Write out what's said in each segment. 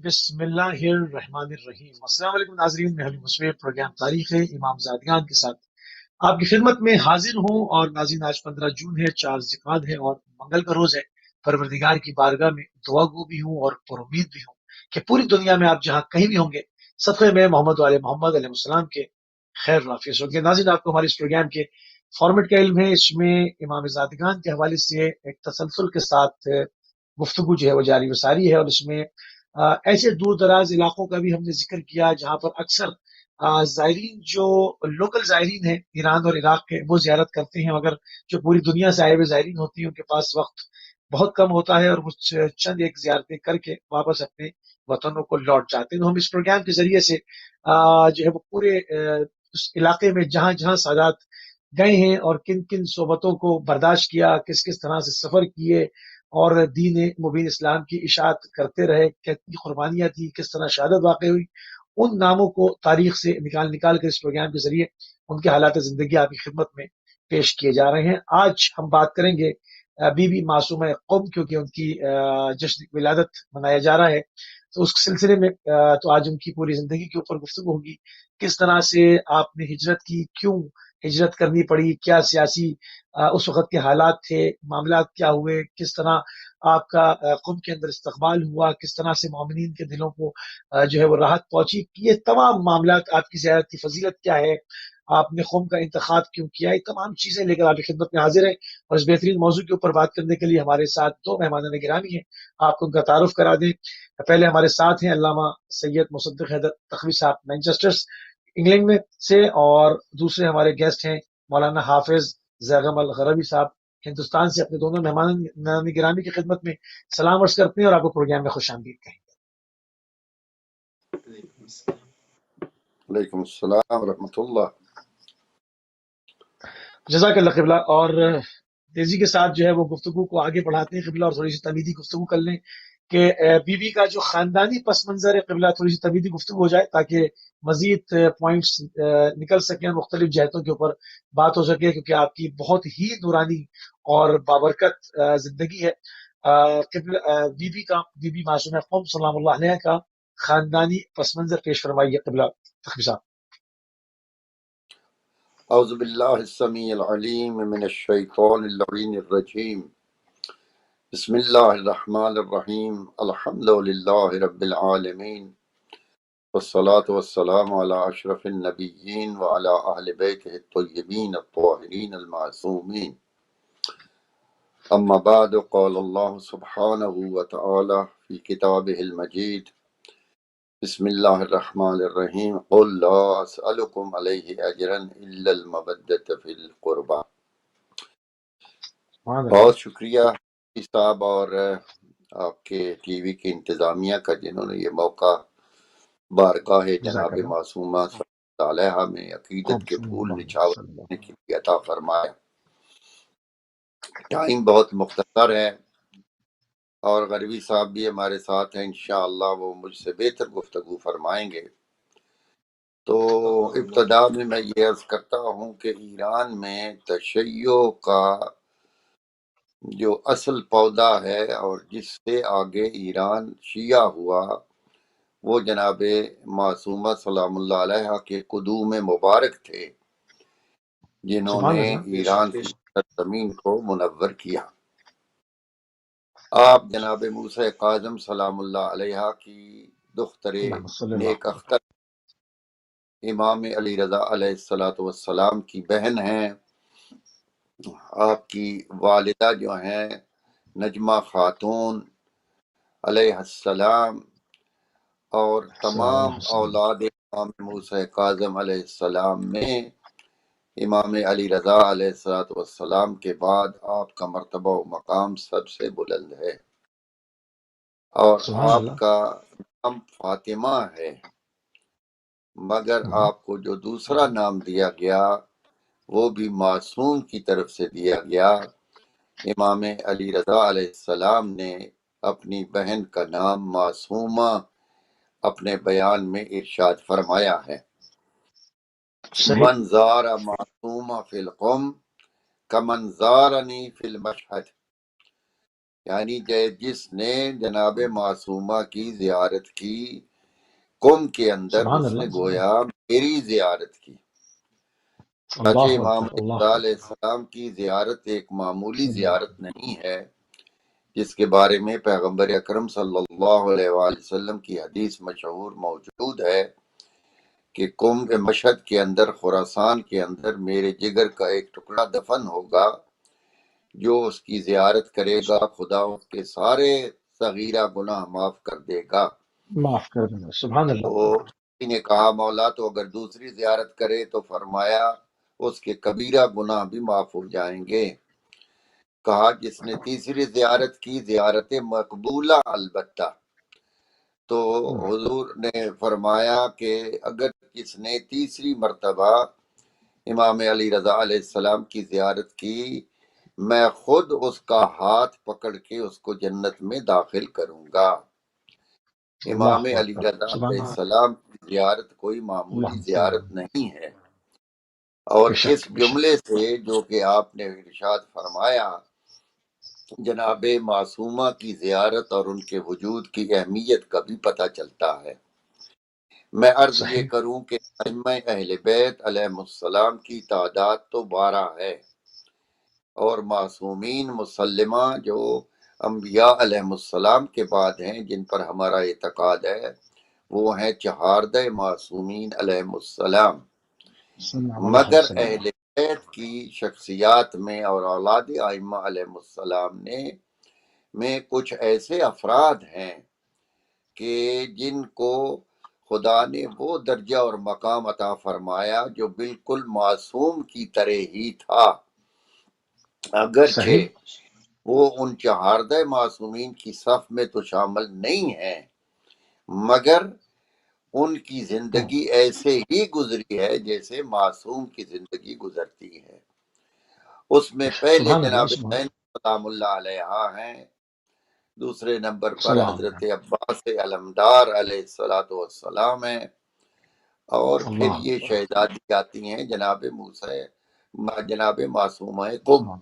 بسم اللہ الرحمن الرحیم۔ السلام علیکم ناظرین، میں حبیب مصعب پروگرام تاریخ امام زادگان کے ساتھ آپ کی خدمت میں حاضر ہوں۔ اور ناظرین، آج 15 جون ہے، 4 ذی ہے اور منگل کا روز ہے۔ پروردگار کی بارگاہ میں دعا گو بھی ہوں اور پر امید بھی ہوں کہ پوری دنیا میں آپ جہاں کہیں بھی ہوں گے، صدقے میں محمد و آل محمد علیہ السلام کے خیر نافذ ہوں گے۔ ناظرین، آپ کو ہمارے اس پروگرام کے فارمیٹ کا علم ہے۔ اس میں امام زادگان کے حوالے سے ایک تسلسل کے ساتھ گفتگو جو ہے وہ جاری و ساری ہے، اور اس میں ایسے دور دراز علاقوں کا بھی ہم نے ذکر کیا جہاں پر اکثر زائرین جو لوکل زائرین ہیں ایران اور عراق کے، وہ زیارت کرتے ہیں، مگر جو پوری دنیا سے آئے ہوئے زائرین ہوتی ہیں ان کے پاس وقت بہت کم ہوتا ہے اور وہ چند ایک زیارتیں کر کے واپس اپنے وطنوں کو لوٹ جاتے ہیں۔ تو ہم اس پروگرام کے ذریعے سے جو ہے وہ پورے اس علاقے میں جہاں جہاں سادات گئے ہیں اور کن کن صحبتوں کو برداشت کیا، کس کس طرح سے سفر کیے اور دین مبین اسلام کی اشاعت کرتے رہے، کتنی قربانیاں تھی، کس طرح شہادت واقع ہوئی، ان ناموں کو تاریخ سے نکال کر اس پروگرام کے ذریعے ان کے حالات زندگی آپ کی خدمت میں پیش کیے جا رہے ہیں۔ آج ہم بات کریں گے بی بی معصومہ قم، کیونکہ ان کی جشن ولادت منایا جا رہا ہے، تو اس سلسلے میں تو آج ان کی پوری زندگی کے اوپر گفتگو ہوگی۔ کس طرح سے آپ نے ہجرت کی، کیوں ہجرت کرنی پڑی، کیا سیاسی اس وقت کے حالات تھے، معاملات کیا ہوئے، کس طرح آپ کا قم کے اندر استقبال ہوا، کس طرح سے مومنین کے دلوں کو جو ہے وہ راحت پہنچی، یہ تمام معاملات، آپ کی زیارت کی فضیلت کیا ہے، آپ نے قم کا انتخاب کیوں کیا، یہ تمام چیزیں لے کر آپ کی خدمت میں حاضر ہیں۔ اور اس بہترین موضوع کے اوپر بات کرنے کے لیے ہمارے ساتھ دو مہمان گرامی ہیں، آپ کو ان کا تعارف کرا دیں۔ پہلے ہمارے ساتھ ہیں علامہ سید مصدق حیدر تخوی صاحب، مینچسٹر انگلینڈ میں سے، اور دوسرے ہمارے گیسٹ ہیں مولانا حافظ زیغم الغربی صاحب، ہندوستان سے۔ اپنے دونوں مہمان گرامی کی خدمت میں سلام عرض کرتے ہیں اور آپ کو پروگرام میں خوش آمدید کہیں گے۔ وعلیکم السلام ورحمۃ اللہ۔ جزاک اللہ قبلہ۔ اور تیزی کے ساتھ جو ہے وہ گفتگو کو آگے بڑھاتے ہیں قبلہ، اور تھوڑی سی تمیدی گفتگو کر لیں کہ بی بی کا جو خاندانی پس منظر ہے قبلہ، تھوڑی سی تمیدی گفتگو ہو جائے تاکہ مزید پوائنٹس نکل سکیں، مختلف جہتوں کے اوپر بات ہو سکے، کیونکہ آپ کی بہت ہی نورانی اور بابرکت زندگی ہے۔ بی بی معصومہ قم سلام اللہ علیہ کا خاندانی پس منظر پیش فرمائیے قبلہ تخوی صاحب۔ اعوذ باللہ السمیع العلیم من الشیطان اللعین الرجیم، بسم اللہ الرحمن الرحیم، الحمد للہ رب العالمین، والصلاة والسلام علی اشرف النبیین وعلی اہل بیتہ الطیبین الطاہرین المعصومین، اما بعد، قال اللہ سبحانہ وتعالی فی کتابہ المجید، بسم اللہ الرحمن الرحیم، قل لا اسألکم علیہ اجرا الا المودۃ فی القربى۔ بہت شکریہ صاحب اور آپ کے ٹی وی کی انتظامیہ کا، جنہوں نے یہ موقع بارگاہ جناب معصومہ صلی اللہ علیہ میں عقیدت کے پھول نچھاور کرنے کے لیے عطا فرمایا۔ ٹائم بہت مختصر ہے اور غربی صاحب بھی ہمارے ساتھ ہیں، انشاءاللہ وہ مجھ سے بہتر گفتگو فرمائیں گے۔ تو ابتدا میں یہ عرض کرتا ہوں کہ ایران میں تشیع کا جو اصل پودا ہے اور جس سے آگے ایران شیعہ ہوا، وہ جناب معصومہ سلام اللہ علیہ کے قدوم مبارک تھے، جنہوں نے ایران کی سرزمین کو منور کیا۔ آپ جناب موسیٰ کاظم سلام اللہ علیہ کی دختر نیک اختر امام علی رضا علیہ السلام کی بہن ہیں۔ آپ کی والدہ جو ہیں نجمہ خاتون علیہ السلام، اور تمام اولاد امام موسیٰ کاظم علیہ السلام میں امام علی رضا علیہ السلام کے بعد آپ کا مرتبہ و مقام سب سے بلند ہے، اور آپ کا نام فاطمہ ہے، مگر آپ کو جو دوسرا نام دیا گیا وہ بھی معصوم کی طرف سے دیا گیا۔ امام علی رضا علیہ السلام نے اپنی بہن کا نام معصومہ اپنے بیان میں ارشاد فرمایا ہے، من زار معصومہ فی القم کمن زارنی فی المشہد۔ یعنی جس نے جناب معصومہ کی زیارت کی قم کے اندر، سبحان اس نے اللہ، گویا میری زیارت کی۔ چنانچہ اللہ امام اکبر، اللہ علیہ اکبر، السلام کی زیارت ایک معمولی اللہ زیارت نہیں ہے، جس کے بارے میں پیغمبر اکرم صلی اللہ علیہ وآلہ وسلم کی حدیث مشہور موجود ہے کہ قم مشہد کے اندر، خراسان کے اندر میرے جگر کا ایک ٹکڑا دفن ہوگا، جو اس کی زیارت کرے گا خدا اس کے سارے صغیرہ گناہ معاف کر دے گا۔ معاف کر دینا، سبحان اللہ۔ تو کسی نے کہا مولا تو اگر دوسری زیارت کرے، تو فرمایا اس کے کبیرہ گناہ بھی معاف ہو جائیں گے۔ کہا جس نے تیسری زیارت کی، زیارت مقبولہ البتہ، تو حضور نے فرمایا کہ اگر کس نے تیسری مرتبہ امام علی رضا علیہ السلام کی زیارت کی، میں خود اس کا ہاتھ پکڑ کے اس کو جنت میں داخل کروں گا۔ امام اللہ علی اکبر، رضا سبحان علیہ اللہ، السلام کی زیارت کوئی معمولی اللہم صلی اللہ زیارت علیہ نہیں ہے۔ اور بے اس شک، بے شک، جملے سے جو کہ آپ نے ارشاد فرمایا، جناب معصومہ کی زیارت اور ان کے وجود کی اہمیت کا بھی پتہ چلتا ہے۔ میں عرض یہ صحیح، کروں کہ ائمہ اہل بیت علیہ السلام کی تعداد تو 12 ہے، اور معصومین مسلمہ جو انبیاء علیہ السلام کے بعد ہیں، جن پر ہمارا اعتقاد ہے، وہ ہیں 14 معصومین علیہ السلام۔ صلی اللہ علیہ مگر وسلم، اہل بیت کی شخصیات میں اور اولاد ائمہ علیہ السلام میں کچھ ایسے افراد ہیں کہ جن کو خدا نے وہ درجہ اور مقام عطا فرمایا جو بالکل معصوم کی طرح ہی تھا، اگرچہ صحیح، وہ ان 14 معصومین کی صف میں تو شامل نہیں ہیں، مگر ان کی زندگی ایسے ہی گزری ہے جیسے معصوم کی زندگی گزرتی ہے۔ اس میں پہلے سبحان اللہ، جناب سبحان حسین سلام اللہ علیہ ہیں، دوسرے نمبر پر سلام حضرت علیہ، عباس علمدار علیہ السلام ہیں، اور پھر اللہ یہ اکبر، شہزادی آتی ہیں جناب معصومہ قم۔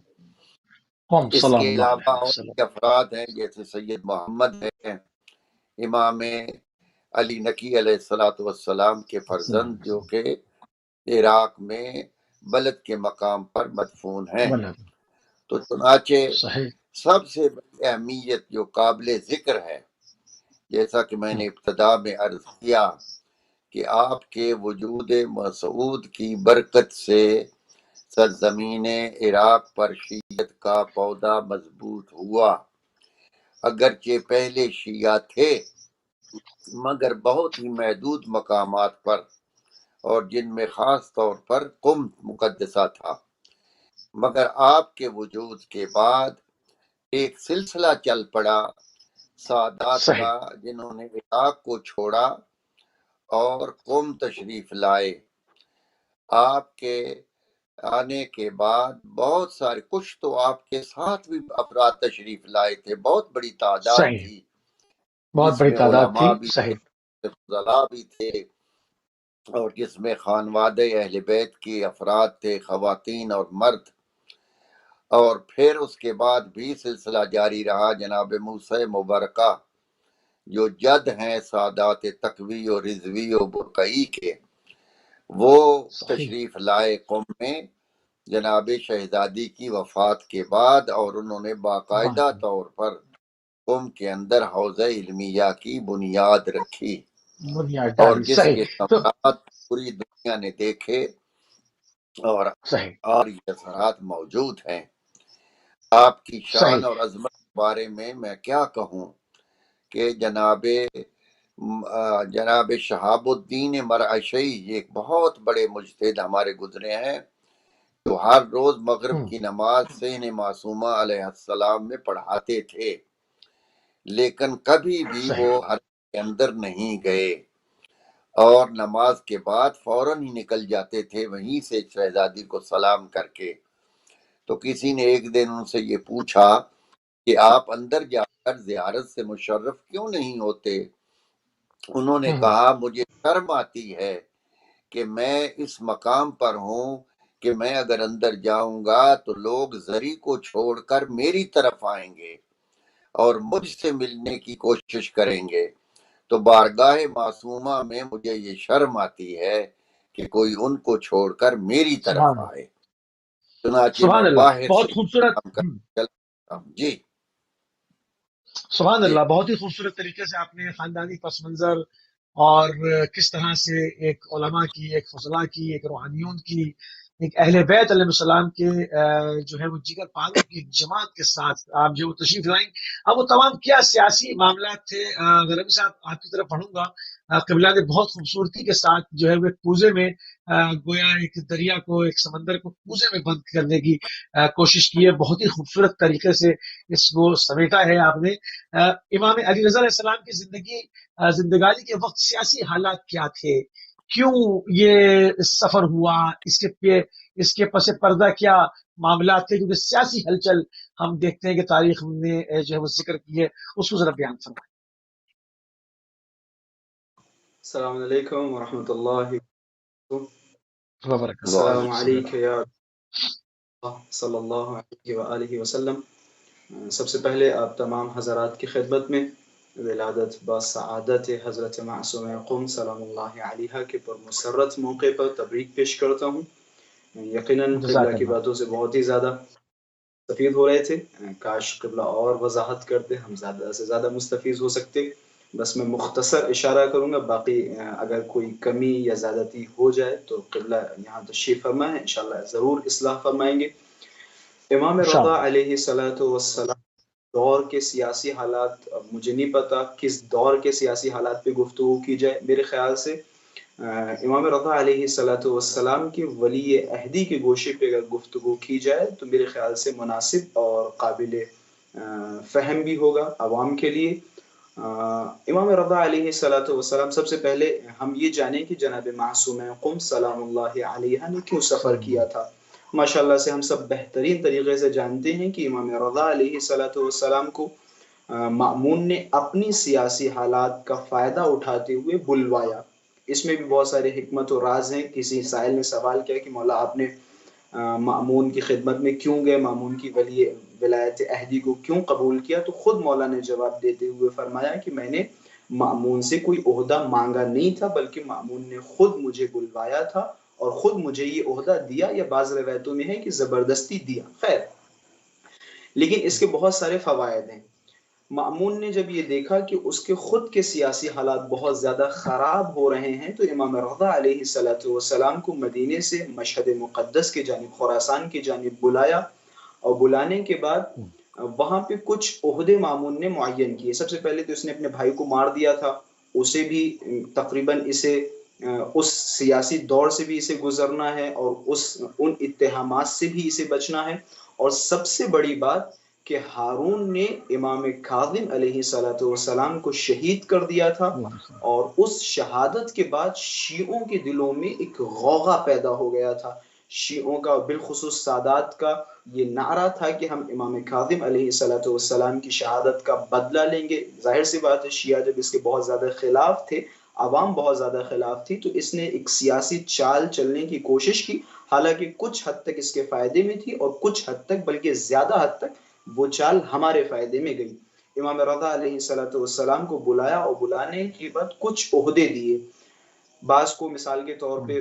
قوم اس صلی کے اللہ علاوہ علیہ اور وسلم، بھی افراد ہیں جیسے سید محمد ہیں، امام علی نقی علیہ السلام کے فرزند، جو کہ عراق میں بلد کے مقام پر مدفون ہیں۔ بلد، تو چنانچہ صحیح، سب سے بڑی اہمیت جو قابل ذکر ہے، جیسا کہ میں نے ابتدا میں عرض کیا کہ آپ کے وجود مسعود کی برکت سے سرزمین عراق پر شیعت کا پودا مضبوط ہوا۔ اگرچہ پہلے شیعہ تھے، مگر بہت ہی محدود مقامات پر، اور جن میں خاص طور پر قم مقدسہ تھا، مگر آپ کے وجود کے بعد ایک سلسلہ چل پڑا سادات صحیح، کا، جنہوں نے عراق کو چھوڑا اور قم تشریف لائے۔ آپ کے آنے کے بعد بہت سارے، کچھ تو آپ کے ساتھ بھی افراد تشریف لائے تھے، بہت بڑی تعداد صحیح، تھی، بہت جس بڑی میں تعداد تھی، علماء بھی تھے، صحیح، فضلاء بھی تھے، اور جس میں خانوادہ اہل بیت کے افراد تھے، خواتین اور مرد۔ اور پھر اس کے بعد بھی سلسلہ جاری رہا۔ جناب موسی مبارکہ جو جد ہیں سادات تقوی و رضوی و برقعی کے، وہ صحیح، تشریف لائے قوم میں جناب شہزادی کی وفات کے بعد، اور انہوں نے اللہ باقاعدہ طور پر قوم کے اندر حوزہ علمیہ کی بنیاد رکھی، بنیاد اور ڈالی، جس صحیح، کے تو ثمرات پوری دنیا نے دیکھے، اور صحیح، یہ اثرات موجود ہیں۔ آپ کی شان صحیح، اور عظمت کے بارے میں کیا کہوں کہ جناب شہاب الدین مرعشی، یہ ایک بہت بڑے مجتہد ہمارے گزرے ہیں، جو ہر روز مغرب کی نماز سین معصومہ علیہ السلام میں پڑھاتے تھے، لیکن کبھی بھی وہ صحیح، حرم کے اندر نہیں گئے، اور نماز کے بعد فوراً ہی نکل جاتے تھے وہیں سے شہزادی کو سلام کر کے۔ تو کسی نے ایک دن ان سے یہ پوچھا کہ آپ اندر جا کر زیارت سے مشرف کیوں نہیں ہوتے؟ انہوں نے کہا مجھے شرم آتی ہے کہ میں اس مقام پر ہوں کہ میں اگر اندر جاؤں گا تو لوگ زری کو چھوڑ کر میری طرف آئیں گے، اور مجھ سے ملنے کی کوشش کریں گے تو بارگاہ معصومہ میں مجھے یہ شرم آتی ہے کہ کوئی ان کو چھوڑ کر میری طرف آئے، چنانچہ میں سبحان اللہ، باہر سے بہت خوبصورت. جی سبحان جی اللہ، بہت ہی خوبصورت طریقے سے آپ نے خاندانی پس منظر اور کس طرح سے ایک علماء کی، ایک فضلاء کی، ایک روحانیون کی، ایک اہل بیت علیہ السلام کے جو ہے وہ جگر پالوں کی جماعت کے ساتھ آپ جو تشریف لائیں. اب وہ تمام کیا سیاسی معاملات تھے. غربی صاحب آپ کی طرف پڑھوں گا. قبلہ نے بہت خوبصورتی کے ساتھ جو ہے وہ ایک پوزے میں گویا ایک دریا کو، ایک سمندر کو پوزے میں بند کرنے کی کوشش کی ہے. بہت ہی خوبصورت طریقے سے اس کو سمیٹا ہے آپ نے. امام علی رضا علیہ السلام کی زندگانی کے وقت سیاسی حالات کیا تھے؟ کیوں یہ سفر ہوا؟ اس کے پس پردہ کیا معاملات تھے؟ کیونکہ سیاسی ہلچل ہم دیکھتے ہیں کہ تاریخ نے جو ہے وہ ذکر کی ہے، اس کو ذرا بیان فرمائیں. السلام علیکم ورحمۃ اللہ وبرکاتہ. السلام علیکم یا صلی اللہ علیہ وآلہ وسلم. سب سے پہلے آپ تمام حضرات کی خدمت میں ولادت بسعادت حضرت معصومہ قم سلام اللہ علیہ کے پر مسرت موقع پر تبریک پیش کرتا ہوں. یقیناً قبلہ کی باتوں سے بہت ہی زیادہ مستفید ہو رہے تھے. کاش قبلہ اور وضاحت کرتے، ہم زیادہ سے زیادہ مستفید ہو سکتے. بس میں مختصر اشارہ کروں گا، باقی اگر کوئی کمی یا زیادتی ہو جائے تو قبلہ یہاں تشریف فرمائیں، انشاءاللہ ضرور اصلاح فرمائیں گے. امام رضا علیہ السلام دور کے سیاسی حالات، مجھے نہیں پتا کس دور کے سیاسی حالات پہ گفتگو کی جائے. میرے خیال سے امام رضا علیہ السلام کی ولی عہدی کے گوشے پہ اگر گفتگو کی جائے تو میرے خیال سے مناسب اور قابل فہم بھی ہوگا عوام کے لیے. امام رضا علیہ السلام، سب سے پہلے ہم یہ جانیں کہ جناب معصومہ قم سلام اللہ علیہ نے کیوں سفر کیا تھا. ماشاءاللہ سے ہم سب بہترین طریقے سے جانتے ہیں کہ امام رضا علیہ السلام کو مأمون نے اپنی سیاسی حالات کا فائدہ اٹھاتے ہوئے بلوایا. اس میں بھی بہت سارے حکمت و راز ہیں. کسی سائل نے سوال کیا کہ مولا آپ نے مأمون کی خدمت میں کیوں گئے، مأمون کی ولایت عہدی کو کیوں قبول کیا؟ تو خود مولا نے جواب دیتے ہوئے فرمایا کہ میں نے مأمون سے کوئی عہدہ مانگا نہیں تھا، بلکہ مأمون نے خود مجھے بلوایا تھا اور خود مجھے یہ عہدہ دیا، یا بعض روایتوں میں ہے کہ زبردستی دیا. خیر، لیکن اس کے بہت سارے فوائد ہیں. مأمون نے جب یہ دیکھا کہ اس کے خود کے سیاسی حالات بہت زیادہ خراب ہو رہے ہیں تو امام رضا علیہ السلام کو مدینے سے مشہد مقدس کی جانب، خراسان کی جانب بلایا، اور بلانے کے بعد وہاں پہ کچھ عہدے مأمون نے معین کیے. سب سے پہلے تو اس نے اپنے بھائی کو مار دیا تھا، اسے بھی تقریباً اس سیاسی دور سے بھی اسے گزرنا ہے اور ان اتہامات سے بھی اسے بچنا ہے. اور سب سے بڑی بات کہ ہارون نے امام کاظم علیہ السلام کو شہید کر دیا تھا، اور اس شہادت کے بعد شیعوں کے دلوں میں ایک غوغا پیدا ہو گیا تھا. شیعوں کا، بالخصوص سادات کا، یہ نعرہ تھا کہ ہم امام کاظم علیہ السلام کی شہادت کا بدلہ لیں گے. ظاہر سی بات ہے شیعہ جب اس کے بہت زیادہ خلاف تھے، عوام بہت زیادہ خلاف تھی، تو اس نے ایک سیاسی چال چلنے کی کوشش کی. حالانکہ کچھ حد تک اس کے فائدے میں تھی اور کچھ حد تک، بلکہ زیادہ حد تک وہ چال ہمارے فائدے میں گئی. امام رضا علیہ السلام کو بلایا اور بلانے کے بعد کچھ عہدے دیے. بعض کو مثال کے طور پہ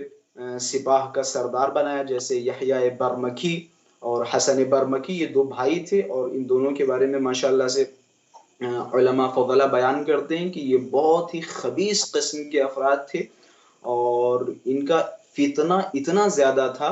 سپاہ کا سردار بنایا، جیسے یحییٰ برمکی اور حسن برمکی، یہ دو بھائی تھے، اور ان دونوں کے بارے میں ماشاءاللہ سے علماء فضلہ بیان کرتے ہیں کہ یہ بہت ہی خبیث قسم کے افراد تھے، اور ان کا فتنہ اتنا زیادہ تھا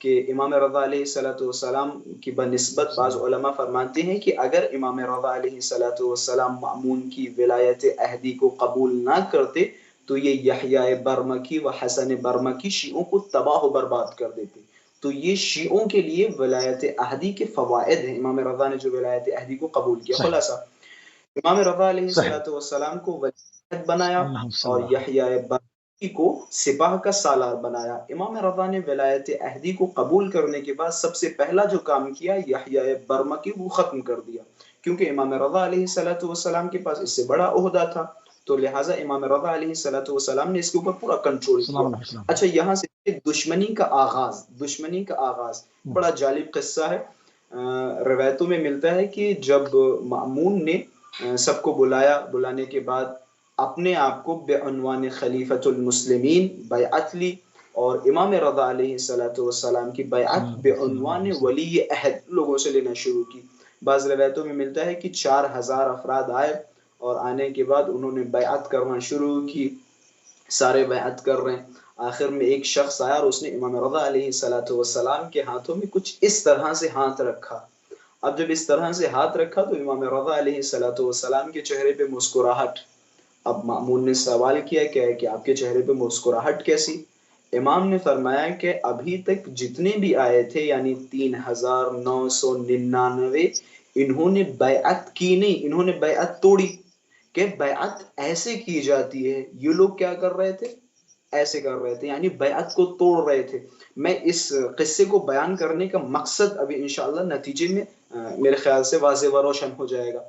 کہ امام رضا علیہ السلام کی بنسبت بعض علماء فرماتے ہیں کہ اگر امام رضا علیہ السلام مأمون کی ولایت عہدی کو قبول نہ کرتے تو یہ یحییٰ برمکی و حسن برمکی شیعوں کو تباہ و برباد کر دیتے. تو یہ شیعوں کے لیے ولایت عہدی کے فوائد ہیں، امام رضا نے جو ولایت عہدی کو قبول کیا. خلاصہ امام رضا علیہ السلام کو ولی بنایا اور یحییٰ برمکی کو سپاہ کا سالار بنایا. امام رضا نے ولایت عہدی کو قبول کرنے کے بعد سب سے پہلا جو کام کیا، یحییٰ برمکی وہ ختم کر دیا، کیونکہ امام رضا علیہ السلام کے پاس اس سے بڑا عہدہ تھا، تو لہٰذا امام رضا علیہ السلام نے اس کے اوپر پورا کنٹرول کیا. اچھا، یہاں سے دشمنی کا آغاز بڑا جالب قصہ ہے. روایتوں میں ملتا ہے کہ جب مأمون نے سب کو بلانے کے بعد اپنے آپ کو بعنوان خلیفۃ المسلمین بیعت لی، اور امام رضا علیہ السلام کی بیعت بعنوان ولی عہد لوگوں سے لینا شروع کی۔ بعض روایتوں میں ملتا ہے کہ 4000 افراد آئے، اور آنے کے بعد انہوں نے بیعت کرنا شروع کی، سارے بیعت کر رہے ہیں۔ آخر میں ایک شخص آیا اور اس نے امام رضا علیہ السلام کے ہاتھوں میں کچھ اس طرح سے ہاتھ رکھا۔ اب جب اس طرح سے ہاتھ رکھا تو امام رضا علیہ السلام کے چہرے پہ مسکراہٹ۔ اب مأمون نے سوال کیا کہ آپ کے چہرے پہ مسکراہٹ کیسی؟ امام نے فرمایا کہ ابھی تک جتنے بھی آئے تھے یعنی 3999 انہوں نے بیعت کی نہیں، انہوں نے بیعت توڑی، کہ بیعت ایسے کی جاتی ہے۔ یہ لوگ کیا کر رہے تھے؟ ایسے کر رہے تھے، یعنی بیعت کو توڑ رہے تھے۔ میں اس قصے کو بیان کرنے کا مقصد ابھی انشاءاللہ نتیجے میں میرے خیال سے واضح و روشن ہو جائے گا۔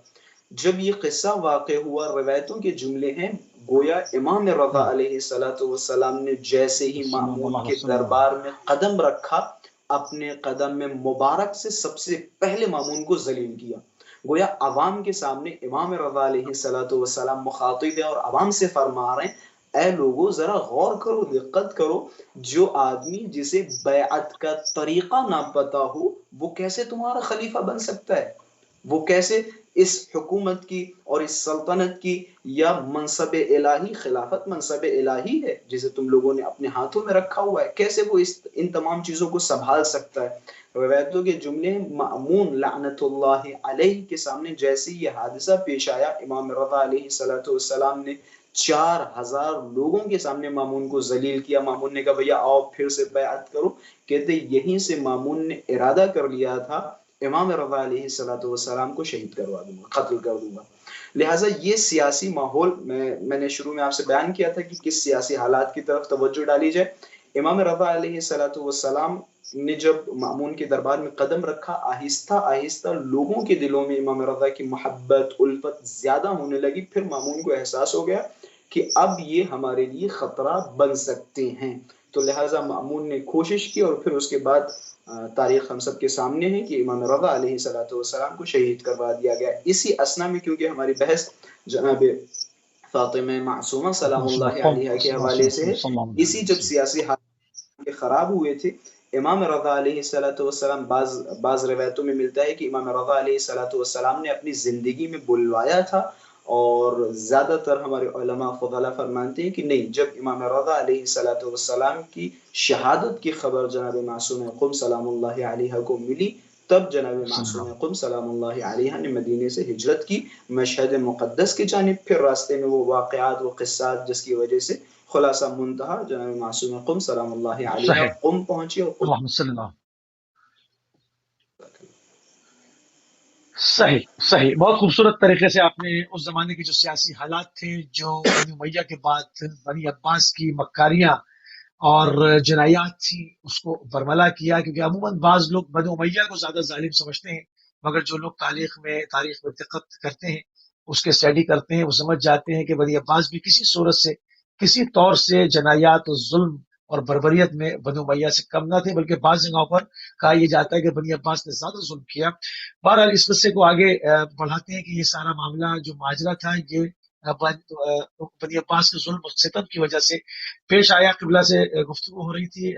جب یہ قصہ واقع ہوا، روایتوں کے جملے ہیں، گویا امام رضا علیہ السلام نے جیسے ہی مأمون کے دربار میں قدم رکھا، اپنے قدم میں مبارک سے سب سے پہلے مأمون کو ذلیل کیا۔ گویا عوام کے سامنے امام رضا علیہ السلام مخاطب ہے اور عوام سے فرما رہے ہیں، اے لوگو ذرا غور کرو، دقت کرو، جو آدمی جسے بیعت کا طریقہ نہ پتا ہو وہ کیسے تمہارا خلیفہ بن سکتا ہے؟ وہ کیسے اس حکومت کی اور اس سلطنت کی یا منصب الہی، خلافت منصب الہی ہے جسے تم لوگوں نے اپنے ہاتھوں میں رکھا ہوا ہے، کیسے وہ ان تمام چیزوں کو سنبھال سکتا ہے؟ روایتوں کے جملے، مأمون لعنت اللہ علیہ کے سامنے جیسے یہ حادثہ پیش آیا، امام رضا علیہ السلام نے 4000 لوگوں کے سامنے مامون کو ذلیل کیا۔ مامون نے کہا بھیا آؤ پھر سے بیعت کرو، کہتے یہیں سے مامون نے ارادہ کر لیا تھا امام رضا علیہ السلام کو شہید کروا دوں گا، قتل کر دوں گا۔ لہٰذا یہ سیاسی ماحول میں نے شروع میں آپ سے بیان کیا تھا کہ کس سیاسی حالات کی طرف توجہ ڈالی جائے۔ امام رضا علیہ السلام نے جب مامون کے دربار میں قدم رکھا، آہستہ آہستہ لوگوں کے دلوں میں امام رضا کی محبت، الفت زیادہ ہونے لگی۔ پھر مامون کو احساس ہو گیا کہ اب یہ ہمارے لیے خطرہ بن سکتے ہیں، تو لہٰذا مأمون نے کوشش کی، اور پھر اس کے بعد تاریخ ہم سب کے سامنے ہے کہ امام رضا علیہ السلام کو شہید کروا دیا گیا۔ اسی اسنا میں کیونکہ ہماری بحث جناب فاطمہ معصومہ سلام اللہ علیہ کے حوالے سے ہے، اسی جب سیاسی حالات خراب ہوئے تھے، امام رضا علیہ السلام بعض روایتوں میں ملتا ہے کہ امام رضا علیہ السلام نے اپنی زندگی میں بلوایا تھا، اور زیادہ تر ہمارے علماء فضلاء فرمانتے ہیں کہ نہیں، جب امام رضا علیہ السلام کی شہادت کی خبر جناب معصوم قم سلام اللہ علیہ کو ملی، تب جناب معصوم قم سلام اللہ علیہ نے مدینے سے ہجرت کی مشہد مقدس کی جانب۔ پھر راستے میں وہ واقعات، وہ قصات جس کی وجہ سے خلاصہ منتہا جناب معصوم قم سلام اللہ علیہ قم پہنچی، اور صحیح بہت خوبصورت طریقے سے آپ نے اس زمانے کے جو سیاسی حالات تھے، جو بنی امیہ کے بعد بنی عباس کی مکاریاں اور جنایات تھی، اس کو برملا کیا، کیونکہ عموماً بعض لوگ بنی امیہ کو زیادہ ظالم سمجھتے ہیں، مگر جو لوگ تاریخ میں دقت کرتے ہیں، اس کے اسٹڈی کرتے ہیں، وہ سمجھ جاتے ہیں کہ بنی عباس بھی کسی صورت سے، کسی طور سے جنایات و ظلم اور بربریت میں بنی امیہ سے کم نہ تھے، بلکہ بعض جگہوں پر کہا یہ جاتا ہے کہ بنی عباس نے زیادہ ظلم کیا۔ بہرحال اس قصے کو آگے بڑھاتے ہیں کہ یہ سارا معاملہ جو ماجرا تھا، یہ بنی عباس کے ظلم اور ستم کی وجہ سے پیش آیا۔ قبلہ سے گفتگو ہو رہی تھی،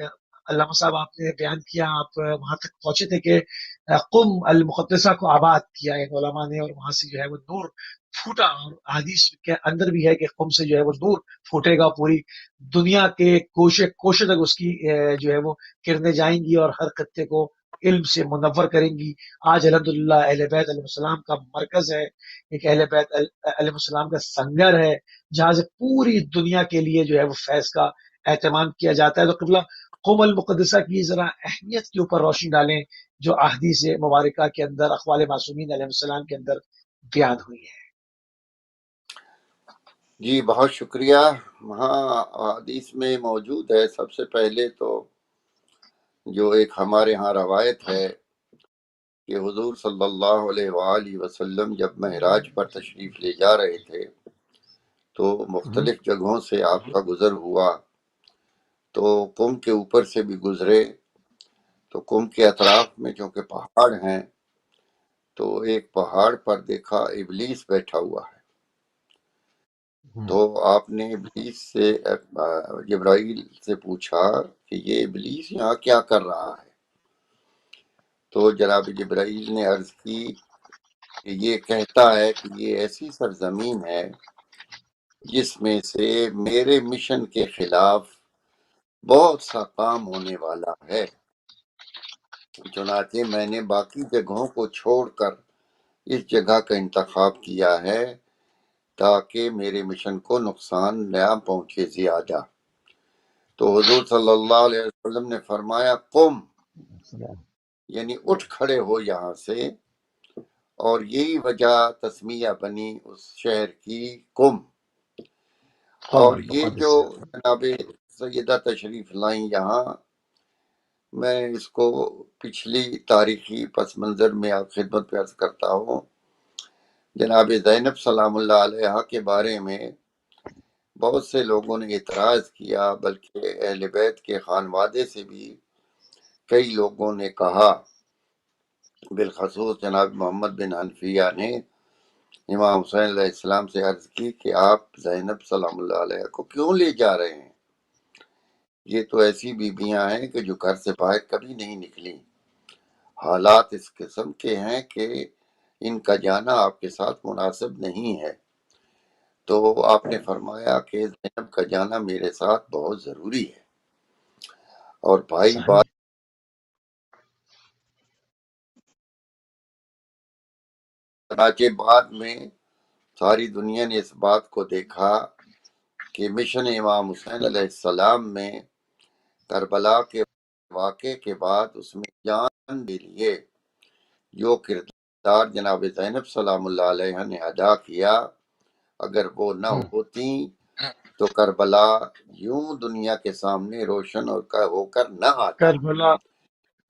علامہ صاحب آپ نے بیان کیا، آپ وہاں تک پہنچے تھے کہ قم المقدسہ کو آباد کیا ہے علماء نے، اور وہاں سے جو ہے وہ نور پھوٹا، اور حدیث کے اندر بھی ہے کہ قم سے جو ہے وہ نور پھوٹے گا، پوری دنیا کے کوشے تک اس کی جو ہے وہ کرنیں جائیں گی، اور ہر خطے کو علم سے منور کریں گی۔ آج الحمدللہ اہل بیت علیہ السلام کا مرکز ہے، ایک اہل بیت علیہ السلام کا سنگر ہے، جہاں سے پوری دنیا کے لیے جو ہے وہ فیض کا اہتمام کیا جاتا ہے۔ تو قبلہ قم المقدسہ کی ذرا اہمیت کے اوپر روشنی ڈالیں جو احادیث مبارکہ کے اندر، اقوال معصومین علیہ السلام کے اندر بیان ہوئی ہے۔ جی بہت شکریہ۔ ہاں حدیث میں موجود ہے، سب سے پہلے تو جو ایک ہمارے ہاں روایت ہے کہ حضور صلی اللہ علیہ وآلہ وسلم جب معراج پر تشریف لے جا رہے تھے تو مختلف جگہوں سے آپ کا گزر ہوا، تو قم کے اوپر سے بھی گزرے، تو قم کے اطراف میں چونکہ پہاڑ ہیں تو ایک پہاڑ پر دیکھا ابلیس بیٹھا ہوا ہے. تو آپ نے ابلیس سے جبرائیل سے پوچھا کہ یہ ابلیس یہاں کیا کر رہا ہے؟ تو جناب جبرائیل نے عرض کی کہ یہ کہتا ہے کہ یہ ایسی سرزمین ہے جس میں سے میرے مشن کے خلاف بہت سا کام ہونے والا ہے. چنانچہ میں نے باقی جگہوں کو چھوڑ کر اس جگہ کا انتخاب کیا ہے تاکہ میرے مشن کو نقصان نہ پہنچے زیادہ. تو حضور صلی اللہ علیہ وسلم نے فرمایا قم، یعنی اٹھ کھڑے ہو یہاں سے. اور یہی وجہ تسمیہ بنی اس شہر کی قم. اور یہ جو جناب سیدہ تشریف لائیں یہاں، میں اس کو پچھلی تاریخی پس منظر میں آپ خدمت میں عرض کرتا ہوں. جناب زینب سلام اللہ علیہ کے بارے میں بہت سے لوگوں نے اعتراض کیا، بلکہ اہل بیت کے خانوادے سے بھی کئی لوگوں نے کہا. بالخصوص جناب محمد بن حنفیہ نے امام حسین علیہ السلام سے عرض کی کہ آپ زینب سلام اللہ علیہ کو کیوں لے جا رہے ہیں؟ یہ تو ایسی بیویاں ہیں کہ جو گھر سے باہر کبھی نہیں نکلی. حالات اس قسم کے ہیں کہ ان کا جانا آپ کے ساتھ مناسب نہیں ہے. تو آپ نے فرمایا کہ زینب کا جانا میرے ساتھ بہت ضروری ہے. اور بھائی بات بعد میں ساری دنیا نے اس بات کو دیکھا کہ مشن امام حسین علیہ السلام میں کربلا کے واقعے کے بعد اس میں جان کے لیے جو کردار جناب زینب سلام اللہ علیہ نے ادا کیا، اگر وہ نہ ہوتی تو کربلا یوں دنیا کے سامنے روشن ہو کر نہ آتا.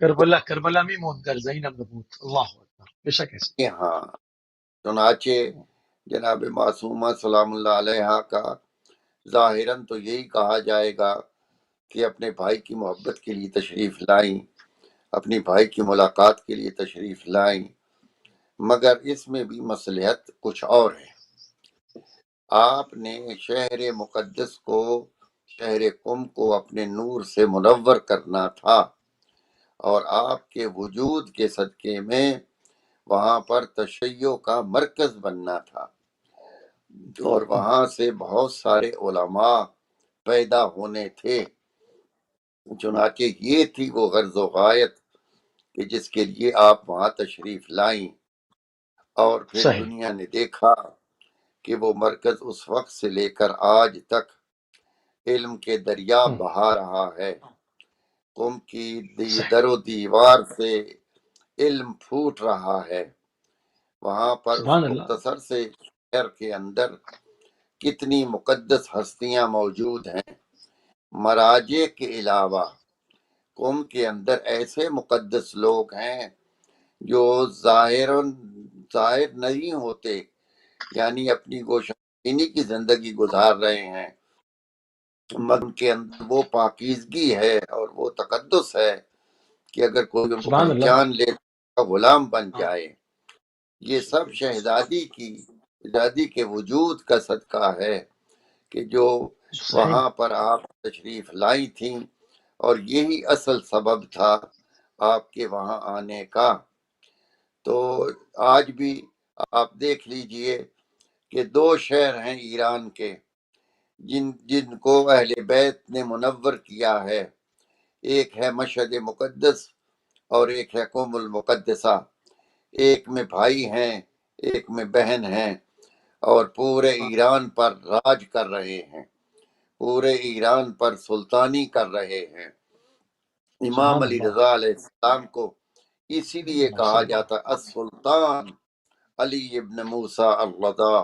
کربلا میں منکر زینب نبوت. اللہ اکبر. بے شک ہے. ہاں، چنانچہ جناب معصومہ سلام اللہ علیہ کا ظاہراً تو یہی کہا جائے گا کہ اپنے بھائی کی محبت کے لیے تشریف لائیں، اپنی بھائی کی ملاقات کے لیے تشریف لائیں، مگر اس میں بھی مصلحت کچھ اور ہے. آپ نے شہر مقدس کو، شہر قم کو اپنے نور سے منور کرنا تھا، اور آپ کے وجود کے صدقے میں وہاں پر تشیع کا مرکز بننا تھا، اور وہاں سے بہت سارے علماء پیدا ہونے تھے. چنانچہ یہ تھی وہ غرض و غایت کہ جس کے لیے آپ وہاں تشریف لائیں. اور پھر دنیا نے دیکھا کہ وہ مرکز اس وقت سے لے کر آج تک علم کے دریا بہا رہا ہے. قوم کی در و دیوار سے علم پھوٹ رہا ہے. وہاں پر اس مختصر سے شہر کے اندر کتنی مقدس ہستیاں موجود ہیں. مراجع کے علاوہ قوم کے اندر ایسے مقدس لوگ ہیں جو ظاہر نہیں ہوتے، یعنی اپنی گوشہانی کی زندگی گزار رہے ہیں، مگر کے اندر وہ پاکیزگی ہے اور وہ تقدس ہے کہ اگر کوئی ان کو پہچان لے تو غلام بن جائے. یہ سب شہزادی کے وجود کا صدقہ ہے کہ جو وہاں پر آپ تشریف لائی تھیں، اور یہی اصل سبب تھا آپ کے وہاں آنے کا. تو آج بھی آپ دیکھ لیجئے کہ 2 شہر ہیں ایران کے جن کو اہل بیت نے منور کیا ہے. ایک ہے مشہد مقدس اور ایک ہے قم المقدسہ. ایک میں بھائی ہیں، ایک میں بہن ہیں، اور پورے ایران پر راج کر رہے ہیں، پورے ایران پر سلطانی کر رہے ہیں. امام علی رضا علیہ السلام کو اسی لیے کہا جاتا السلطان علی ابن موسیٰ الرضا،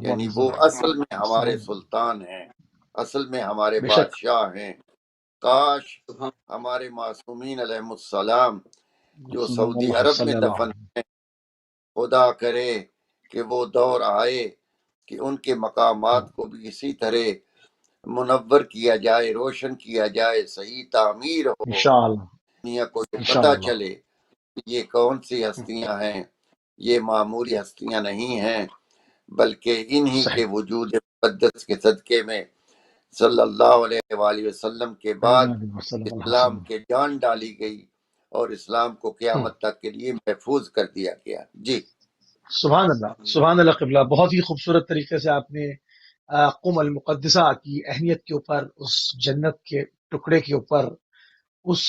یعنی وہ اصل میں ہمارے سلطان ہیں، اصل میں ہمارے بادشاہ ہیں. کاش ہمارے معصومین علیہ السلام جو سعودی عرب میں دفن ہیں، خدا کرے کہ وہ دور آئے کہ ان کے مقامات کو بھی اسی طرح منور کیا جائے، روشن کیا جائے، صحیح تعمیر ہو، دنیا کو یہ پتہ چلے یہ کون سی ہستیاں ہیں یہ معمولی ہستیاں نہیں ہیں، بلکہ انہی کے وجود مقدس کے صدقے میں صلی اللہ علیہ وآلہ وسلم کے بعد اسلام کے جان ڈالی گئی اور اسلام کو قیامت تک کے لیے محفوظ کر دیا گیا۔ جی سبحان اللہ، سبحان اللہ قبلہ، بہت ہی خوبصورت طریقے سے آپ نے قم المقدسہ کی اہمیت کے اوپر، اس جنت کے ٹکڑے کے اوپر، اس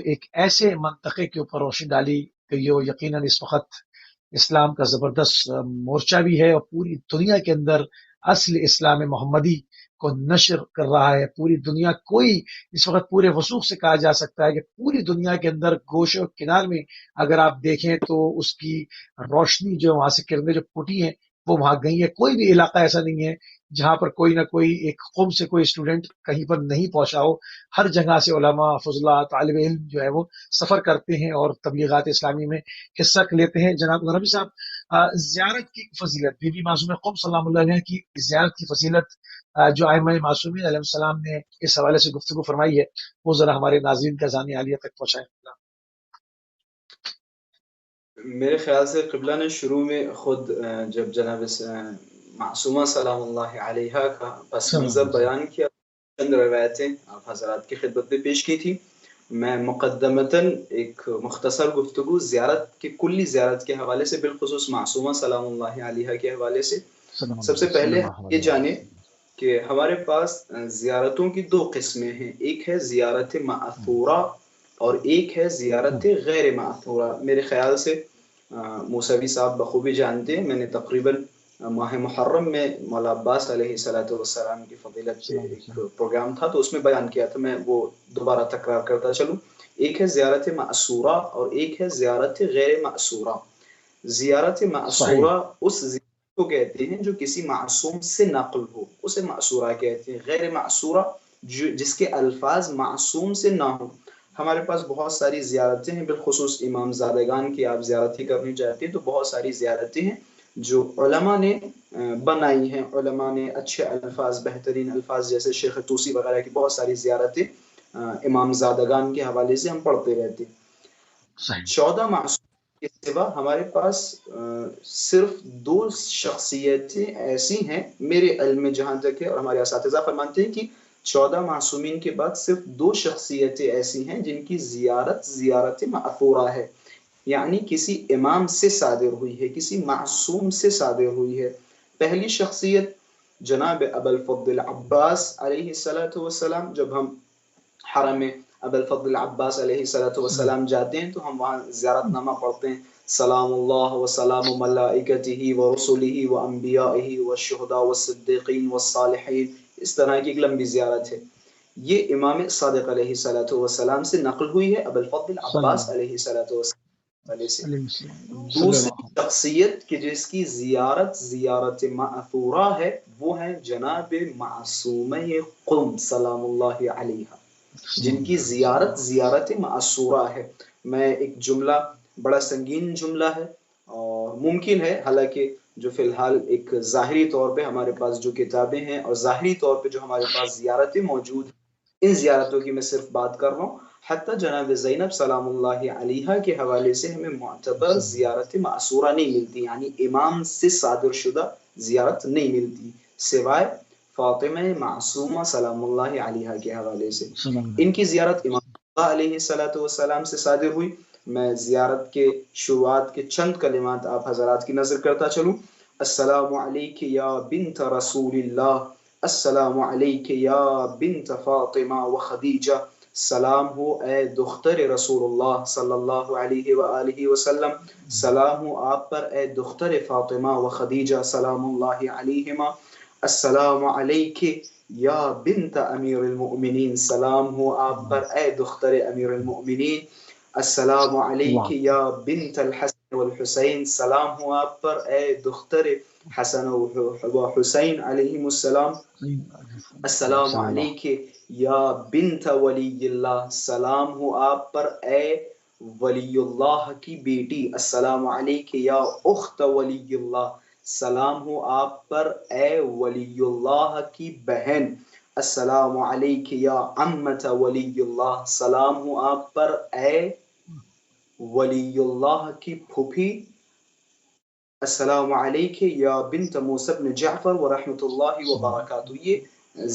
ایک ایسے منطقے کے اوپر روشنی ڈالی کہ یہ یقیناً اس وقت اسلام کا زبردست مورچہ بھی ہے اور پوری دنیا کے اندر اصل اسلام محمدی کو نشر کر رہا ہے۔ پوری دنیا، کوئی اس وقت پورے وثوق سے کہا جا سکتا ہے کہ پوری دنیا کے اندر گوشے و کنار میں اگر آپ دیکھیں تو اس کی روشنی جو وہاں سے کرنیں جو پھوٹی ہیں وہ وہاں گئی ہے۔ کوئی بھی علاقہ ایسا نہیں ہے جہاں پر کوئی نہ کوئی ایک قوم سے کوئی اسٹوڈنٹ کہیں پر نہیں پہنچا ہو۔ ہر جگہ سے علماء، فضلاء، طالب علم جو ہے وہ سفر کرتے ہیں اور تبلیغات اسلامی میں حصہ لیتے ہیں۔ جناب نبی صاحب، زیارت کی فضیلت، بی بی معصومہ قم سلام اللہ علیہ کی زیارت کی فضیلت جو ائمہ معصومین علیہ السلام نے اس حوالے سے گفتگو فرمائی ہے، وہ ذرا ہمارے ناظرین کا ذہن عالیہ تک پہنچائیں۔ میرے خیال سے قبلہ نے شروع میں خود جب جناب معصومہ سلام اللہ علیہ کا پس منظر بیان کیا، چند روایتیں آپ حضرات کی خدمت میں پیش کی تھی۔ میں مقدمتاً ایک مختصر گفتگو زیارت کی کلی زیارت کے حوالے سے، بالخصوص معصومہ سلام اللہ علیہ کے حوالے سے، سب سے پہلے یہ جانیں کہ ہمارے پاس زیارتوں کی دو قسمیں ہیں، ایک ہے زیارت مأثورہ اور ایک ہے زیارت غیر مأثورہ۔ میرے خیال سے موسوی صاحب بخوبی جانتے ہیں، میں نے تقریباً ماہ محرم میں مولا عباس علیہ السلام کی فضیلت پہ ایک پروگرام تھا تو اس میں بیان کیا تھا، میں وہ دوبارہ تکرار کرتا چلوں۔ ایک ہے زیارت مأثورہ اور ایک ہے زیارت غیر مأثورہ۔ زیارت مأثورہ اس زیارت کو کہتے ہیں جو کسی معصوم سے نقل ہو، اسے مأثورہ کہتے ہیں۔ غیر مأثورہ جس کے الفاظ معصوم سے نہ ہوں۔ ہمارے پاس بہت ساری زیارتیں ہیں، بالخصوص امام زادگان کی آپ زیارتیں کرنی چاہتے ہیں تو بہت ساری زیارتیں ہیں جو علماء نے بنائی ہیں، علماء نے اچھے الفاظ، بہترین الفاظ، جیسے شیخ طوسی وغیرہ کی بہت ساری زیارتیں امام زادگان کے حوالے سے ہم پڑھتے رہتے ہیں۔ 14 معصوم کے سوا ہمارے پاس صرف 2 شخصیتیں ایسی ہیں میرے علم میں جہاں تک ہے، اور ہمارے اساتذہ فرماتے ہیں کہ 14 معصومین کے بعد صرف 2 شخصیتیں ایسی ہیں جن کی زیارت مأثورہ ہے، یعنی کسی امام سے صادر ہوئی ہے، کسی معصوم سے صادر ہوئی ہے۔ پہلی شخصیت جناب ابوالفضل عباس علیہ السلام، جب ہم حرم ابوالفضل عباس علیہ السلام جاتے ہیں تو ہم وہاں زیارت نامہ پڑھتے ہیں، سلام اللہ و سلام ملائکتہ و رسلہ و انبیائہ و الشہداء و الصدیقین و الصالحین، اس طرح کی ایک لمبی زیارت ہے۔ یہ امام صادق علیہ السلام سے نقل ہوئی ہے، ابوالفضل عباس علیہ السلام سے۔ دوسری شخصیت کہ جس کی زیارت مأثورہ ہے وہ ہے جناب معصومہ قم سلام اللہ علیہ، جن کی زیارت مأثورہ ہے۔ میں ایک جملہ، بڑا سنگین جملہ ہے اور ممکن ہے، حالانکہ جو فی الحال ایک ظاہری طور پہ ہمارے پاس جو کتابیں ہیں اور ظاہری طور پہ جو ہمارے پاس زیارتیں موجود ہیں، ان زیارتوں کی میں صرف بات کر رہا ہوں۔ حتیٰ جناب زینب سلام اللہ علیہ کے حوالے سے ہمیں معتبر زیارت مأثورہ نہیں ملتی، یعنی امام سے صادر شدہ زیارت نہیں ملتی، سوائے فاطمہ معصومہ سلام اللہ علیہ کے حوالے سے۔ ان کی زیارت امام علیہ السلام سے صادر ہوئی۔ میں زیارت کے شروعات کے چند کلمات آپ حضرات کی نظر کرتا چلوں۔ السلام علیک یا بنت رسول اللہ، السلام علیک یا بنت فاطمہ و خدیجہ، سلام ہو اے دختر رسول اللہ صلی اللہ علیہ وآلہ وسلم، سلام ہو آپ پر اے دختر فاطمہ و خدیجہ سلام اللہ علیہما، السلام علیک یا بنت امیر المؤمنین، سلام ہو آپ پر اے دختر امیر المؤمنین، السلام علیک یا بنت الحسن والحسین، سلام ہو آپ پر اے دختر حسن و حسین علیہم السلام، السلام علیک یا بنت ولی اللہ، سلام ہو آپ پر اے ولی اللہ کی بیٹی، السلام علیک یا اخت ولی اللہ، سلام ہو آپ پر اے ولی اللہ کی بہن، السلام علیک یا عمت ولی اللہ، سلام ہو آپ پر اے ولی اللہ کی پھوپھی السلام علیک یا بنت موسی بن جعفر ورحمۃ اللہ وبرکاتہ. یہ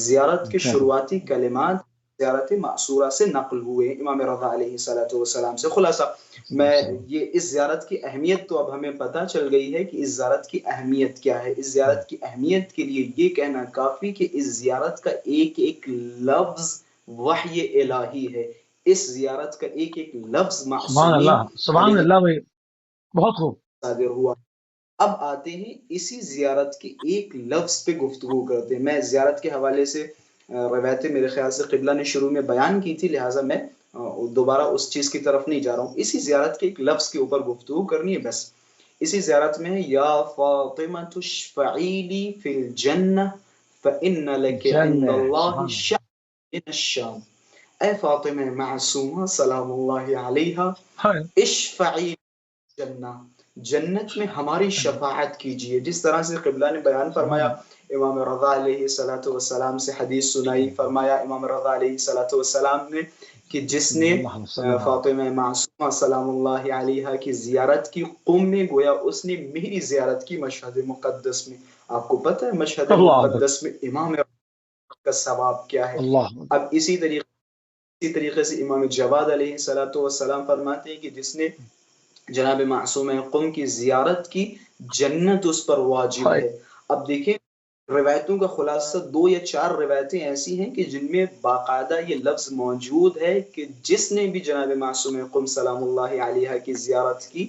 زیارت کے شروعاتی کلمات زیارت معصورہ سے نقل ہوئے امام رضا علیہ الصلوۃ والسلام سے. خلاصہ میں یہ اس زیارت کی اہمیت تو اب ہمیں پتہ چل گئی ہے کہ اس زیارت کی اہمیت کیا ہے. اس زیارت کی اہمیت کے لیے یہ کہنا کافی کہ اس زیارت کا ایک ایک لفظ وحی الہی ہے. اس زیارت کا ایک ایک لفظ معصومین سبحان اللہ بھائی، بہت خوب صادر ہوا. اب آتے ہیں اسی زیارت کے ایک لفظ پہ گفتگو کرتے ہیں. میں زیارت کے حوالے سے روایتیں میرے خیال سے قبلہ نے شروع میں بیان کی تھی، لہٰذا میں دوبارہ اس چیز کی طرف نہیں جا رہا ہوں. اسی زیارت کے ایک لفظ کے اوپر گفتگو کرنی ہے بس. اسی زیارت میں ہے یا فاطمۃ اشفعی لی فی الجنہ فإن لک عند اللہ شأن من الشام. اے فاطمہ معصومہ سلام اللہ علیہا، اشفعی جنہ، جنت میں ہماری شفاعت کیجیے. جس طرح سے قبلہ نے بیان فرمایا، امام رضا علیہ الصلوۃ والسلام سے حدیث سنائی. فرمایا امام رضا علیہ الصلوۃ والسلام نے کہ جس نے فاطمہ معصومہ سلام اللہ علیہا کی زیارت کی قم میں، گویا اس نے میری زیارت کی مشہد مقدس میں. آپ کو پتہ ہے مشہد مقدس میں امام کا ثواب کیا ہے؟ اب اسی طریقے سے امام جواد علیہ الصلوۃ والسلام فرماتے ہیں کہ جس نے جناب معصومہ قم کی زیارت کی، جنت اس پر واجب ہے. اب دیکھیں روایتوں کا خلاصہ 2 یا 4 روایتیں ایسی ہیں کہ جن میں باقاعدہ یہ لفظ موجود ہے کہ جس نے بھی جناب معصومہ قم سلام اللہ علیہا کی زیارت کی،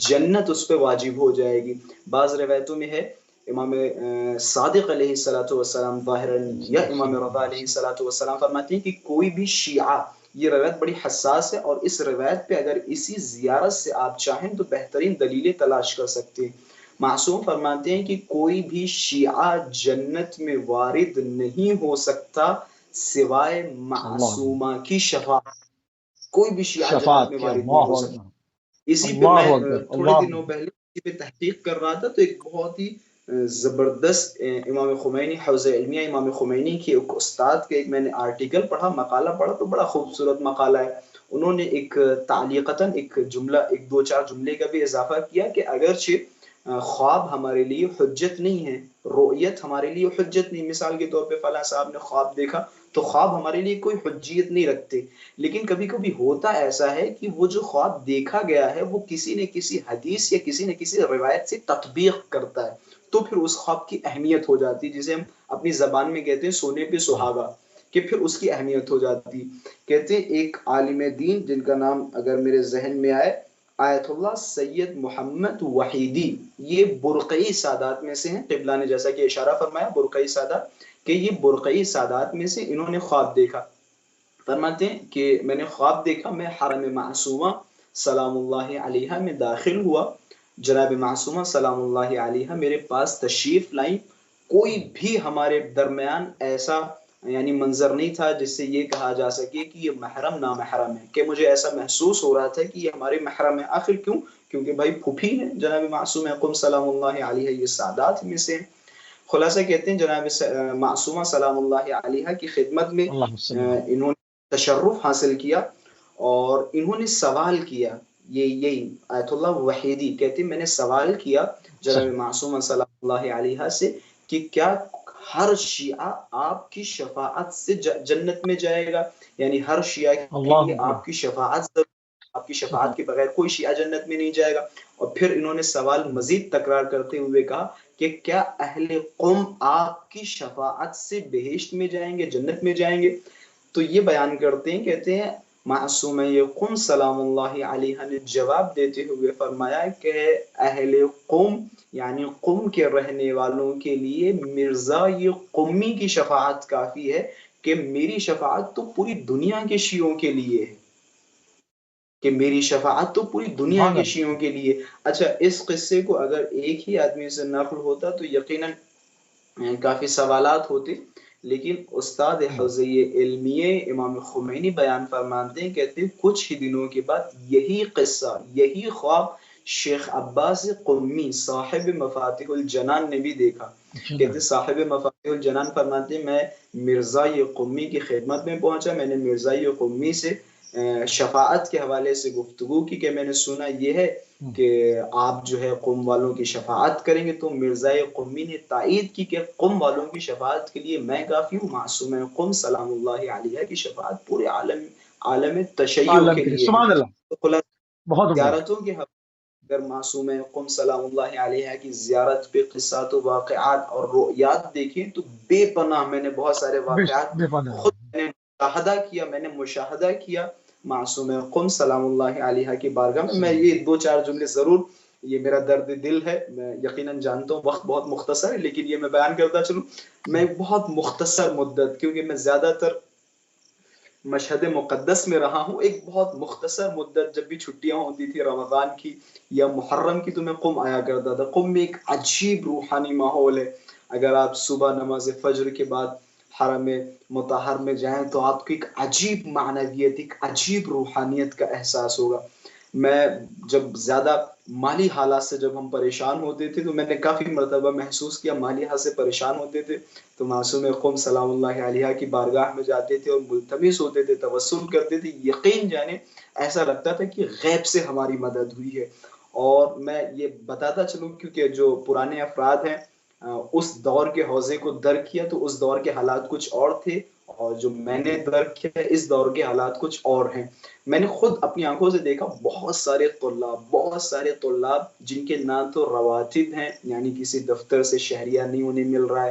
جنت اس پہ واجب ہو جائے گی. بعض روایتوں میں ہے امام صادق علیہ الصلوۃ والسلام ظاہراً یا امام رضا علیہ الصلوۃ والسلام فرماتے ہیں کہ کوئی بھی شیعہ، یہ روایت بڑی حساس ہے اور اس روایت پہ اگر اسی زیارت سے آپ چاہیں تو بہترین دلیلیں تلاش کر سکتے ہیں. معصوم فرماتے ہیں کہ کوئی بھی شیعہ جنت میں وارد نہیں ہو سکتا سوائے معصومہ کی شفاعت. کوئی بھی شیعہ جنت میں وارد نہیں ہو سکتا. اسی پہ میں تھوڑے دنوں پہلے اسی پہ تحقیق کر رہا تھا تو ایک بہت ہی زبردست امام خمینی حوزہ علمیہ امام خمینی کی ایک استاد کے ایک میں نے آرٹیکل پڑھا، مقالہ پڑھا تو بڑا خوبصورت مقالہ ہے. انہوں نے ایک تعلیقتاً ایک جملہ، ایک 2-4 جملے کا بھی اضافہ کیا کہ اگرچہ خواب ہمارے لیے حجت نہیں ہے، رؤیت ہمارے لیے حجت نہیں، مثال کے طور پہ فلاں صاحب نے خواب دیکھا تو خواب ہمارے لیے کوئی حجیت نہیں رکھتے، لیکن کبھی کبھی ہوتا ایسا ہے کہ وہ جو خواب دیکھا گیا ہے وہ کسی نے کسی حدیث یا کسی نے کسی روایت سے تطبیق کرتا ہے، تو پھر اس خواب کی اہمیت ہو جاتی، جسے ہم اپنی زبان میں کہتے ہیں سونے پہ سہاگا، کہ پھر اس کی اہمیت ہو جاتی. کہتے ہیں ایک عالم دین جن کا نام اگر میرے ذہن میں آئے، آیت اللہ سید محمد وحیدی، یہ برقعی سادات میں سے ہیں. قبلہ نے جیسا کہ اشارہ فرمایا برقعی سادات، کہ یہ برقعی سادات میں سے انہوں نے خواب دیکھا. فرماتے ہیں کہ میں نے خواب دیکھا، میں حرم معصومہ سلام اللہ علیہا میں داخل ہوا، جناب معصومہ سلام اللہ علیہا میرے پاس تشریف لائیں. کوئی بھی ہمارے درمیان ایسا یعنی منظر نہیں تھا جس سے یہ کہا جا سکے کہ یہ محرم نامحرم ہے، کہ مجھے ایسا محسوس ہو رہا تھا کہ یہ ہمارے محرم ہے. آخر کیوں؟ کیونکہ بھائی پھوپھی ہیں جناب معصومہ قم سلام اللہ علیہ، یہ سادات میں سے. خلاصہ کہتے ہیں جناب معصومہ سلام اللہ علیہ کی خدمت میں انہوں نے تشرف حاصل کیا اور انہوں نے سوال کیا. یہی آیت اللہ وحیدی کہتے ہیں میں نے سوال کیا جناب معصومہ سلام اللہ علیہ سے کہ کیا ہر شیعہ آپ کی شفاعت سے جنت میں جائے گا؟ یعنی ہر شیعہ کے لیے آپ کی شفاعت ضرور، آپ کی شفاعت کے بغیر کوئی شیعہ جنت میں نہیں جائے گا. اور پھر انہوں نے سوال مزید تکرار کرتے ہوئے کہا کہ کیا اہل قم آپ کی شفاعت سے بہشت میں جائیں گے، جنت میں جائیں گے؟ تو یہ بیان کرتے ہیں، کہتے ہیں معصومہ قم سلام اللہ علیہ نے جواب دیتے ہوئے فرمایا کہ اہل قم یعنی قم کے رہنے والوں کے لیے مرزا یہ قمی کی شفاعت کافی ہے، کہ میری شفاعت تو پوری دنیا کے شیعوں کے لیے ہے، کہ میری شفاعت تو پوری دنیا کے شیعوں کے لیے. اچھا اس قصے کو اگر ایک ہی آدمی سے نقل ہوتا تو یقیناً کافی سوالات ہوتے، لیکن استاد حوزہ علمیہ امام خمینی بیان فرماتے ہیں، کہتے ہیں کچھ ہی دنوں کے بعد یہی قصہ، یہی خواب شیخ عباس قمی صاحب مفاتیح الجنان نے بھی دیکھا. کہتے صاحب مفاتیح الجنان فرماتے ہیں میں مرزا قمی کی خدمت میں پہنچا، میں نے مرزا قمی سے شفاعت کے حوالے سے گفتگو کی کہ میں نے سنا یہ ہے کہ آپ جو ہے قم والوں کی شفاعت کریں گے، تو مرزائے قمی نے تائید کی کہ قم والوں کی شفاعت کے لیے میں کافی ہوں، معصوم قم سلام اللہ علیہ کی شفاعت پورے عالم تشیع کے لیے سبحان اللہ، بہت عمدہ۔ زیارتوں کے اگر معصوم قم سلام اللہ علیہ کی زیارت پہ قصات و واقعات اور رؤیات دیکھیں تو بے پناہ، میں نے بہت سارے واقعات خود میں نے مشاہدہ کیا معصوم قم سلام اللہ علیہ کی بارگاہ میں یہ 2-4 جملے ضرور، یہ میرا درد دل ہے، میں یقیناً جانتا ہوں وقت بہت مختصر ہے، لیکن یہ میں بیان کرتا چلوں، میں بہت مختصر مدت، کیونکہ میں زیادہ تر مشہد مقدس میں رہا ہوں، ایک بہت مختصر مدت جب بھی چھٹیاں ہوتی تھی رمضان کی یا محرم کی تو میں قم آیا کرتا تھا۔ قم میں ایک عجیب روحانی ماحول ہے، اگر آپ صبح نماز فجر کے بعد حرم مطہر میں جائیں تو آپ کو ایک عجیب معنویت، ایک عجیب روحانیت کا احساس ہوگا۔ میں جب زیادہ مالی حالات سے جب ہم پریشان ہوتے تھے تو میں نے کافی مرتبہ محسوس کیا، مالی حالات سے پریشان ہوتے تھے تو معصوم قم سلام اللہ علیہ کی بارگاہ میں جاتے تھے اور ملتمس ہوتے تھے، توسل کرتے تھے، یقین جانے ایسا لگتا تھا کہ غیب سے ہماری مدد ہوئی ہے۔ اور میں یہ بتاتا چلوں کیونکہ جو پرانے افراد ہیں اس دور کے حوزے کو درک کیا تو اس دور کے حالات کچھ اور تھے، اور جو میں نے درک کیا اس دور کے حالات کچھ اور ہیں۔ میں نے خود اپنی آنکھوں سے دیکھا بہت سارے طلاب جن کے نہ تو رواتب ہیں، یعنی کسی دفتر سے شہریہ نہیں انہیں مل رہا ہے،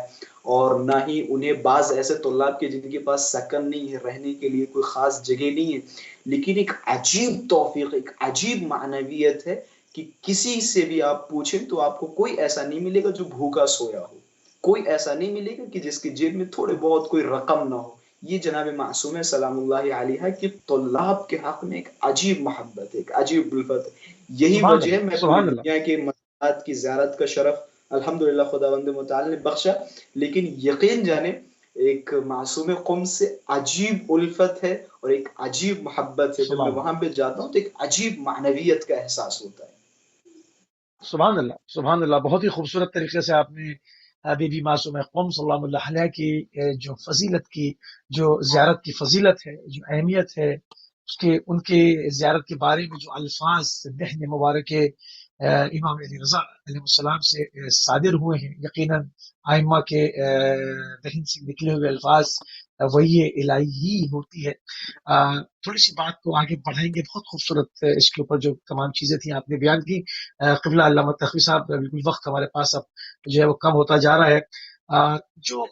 اور نہ ہی انہیں بعض ایسے طلاب کے جن کے پاس سکن نہیں ہے، رہنے کے لیے کوئی خاص جگہ نہیں ہے، لیکن ایک عجیب توفیق، ایک عجیب معنویت ہے کہ کسی سے بھی آپ پوچھیں تو آپ کو کوئی ایسا نہیں ملے گا جو بھوکا سویا ہو، کوئی ایسا نہیں ملے گا کہ جس کی جیب میں تھوڑے بہت کوئی رقم نہ ہو۔ یہ جناب معصوم سلام اللہ علیہ کی طلاب کے حق میں ایک عجیب محبت ہے، ایک عجیب الفت ہے۔ یہی وجہ ہے میں پوری دنیا کے مقامات کی زیارت کا شرف الحمدللہ خداوند متعال نے بخشا، لیکن یقین جانے ایک معصوم قم سے عجیب الفت ہے اور ایک عجیب محبت ہے۔ جب میں وہاں پہ جاتا ہوں تو ایک عجیب معنویت کا احساس ہوتا ہے۔ سبحان اللہ، سبحان اللہ، بہت ہی خوبصورت طریقے سے آپ نے بی بی معصوم قم صلی اللہ علیہ کی جو فضیلت کی، جو زیارت کی فضیلت ہے، جو اہمیت ہے، ان کے زیارت کے بارے میں جو الفاظ دہن مبارک امام علی رضا علیہ السلام سے صادر ہوئے ہیں، یقیناً آئمہ کے دہن سے نکلے ہوئے الفاظ وہی الہی ہی ہوتی ہے۔ تھوڑی سی بات کو آگے بڑھائیں گے، بہت خوبصورت اس کے اوپر جو تمام چیزیں تھیں آپ نے بیان کی۔ قبلہ علامہ تقوی صاحب، بالکل وقت ہمارے پاس اب جو ہے وہ کم ہوتا جا رہا ہے۔ جو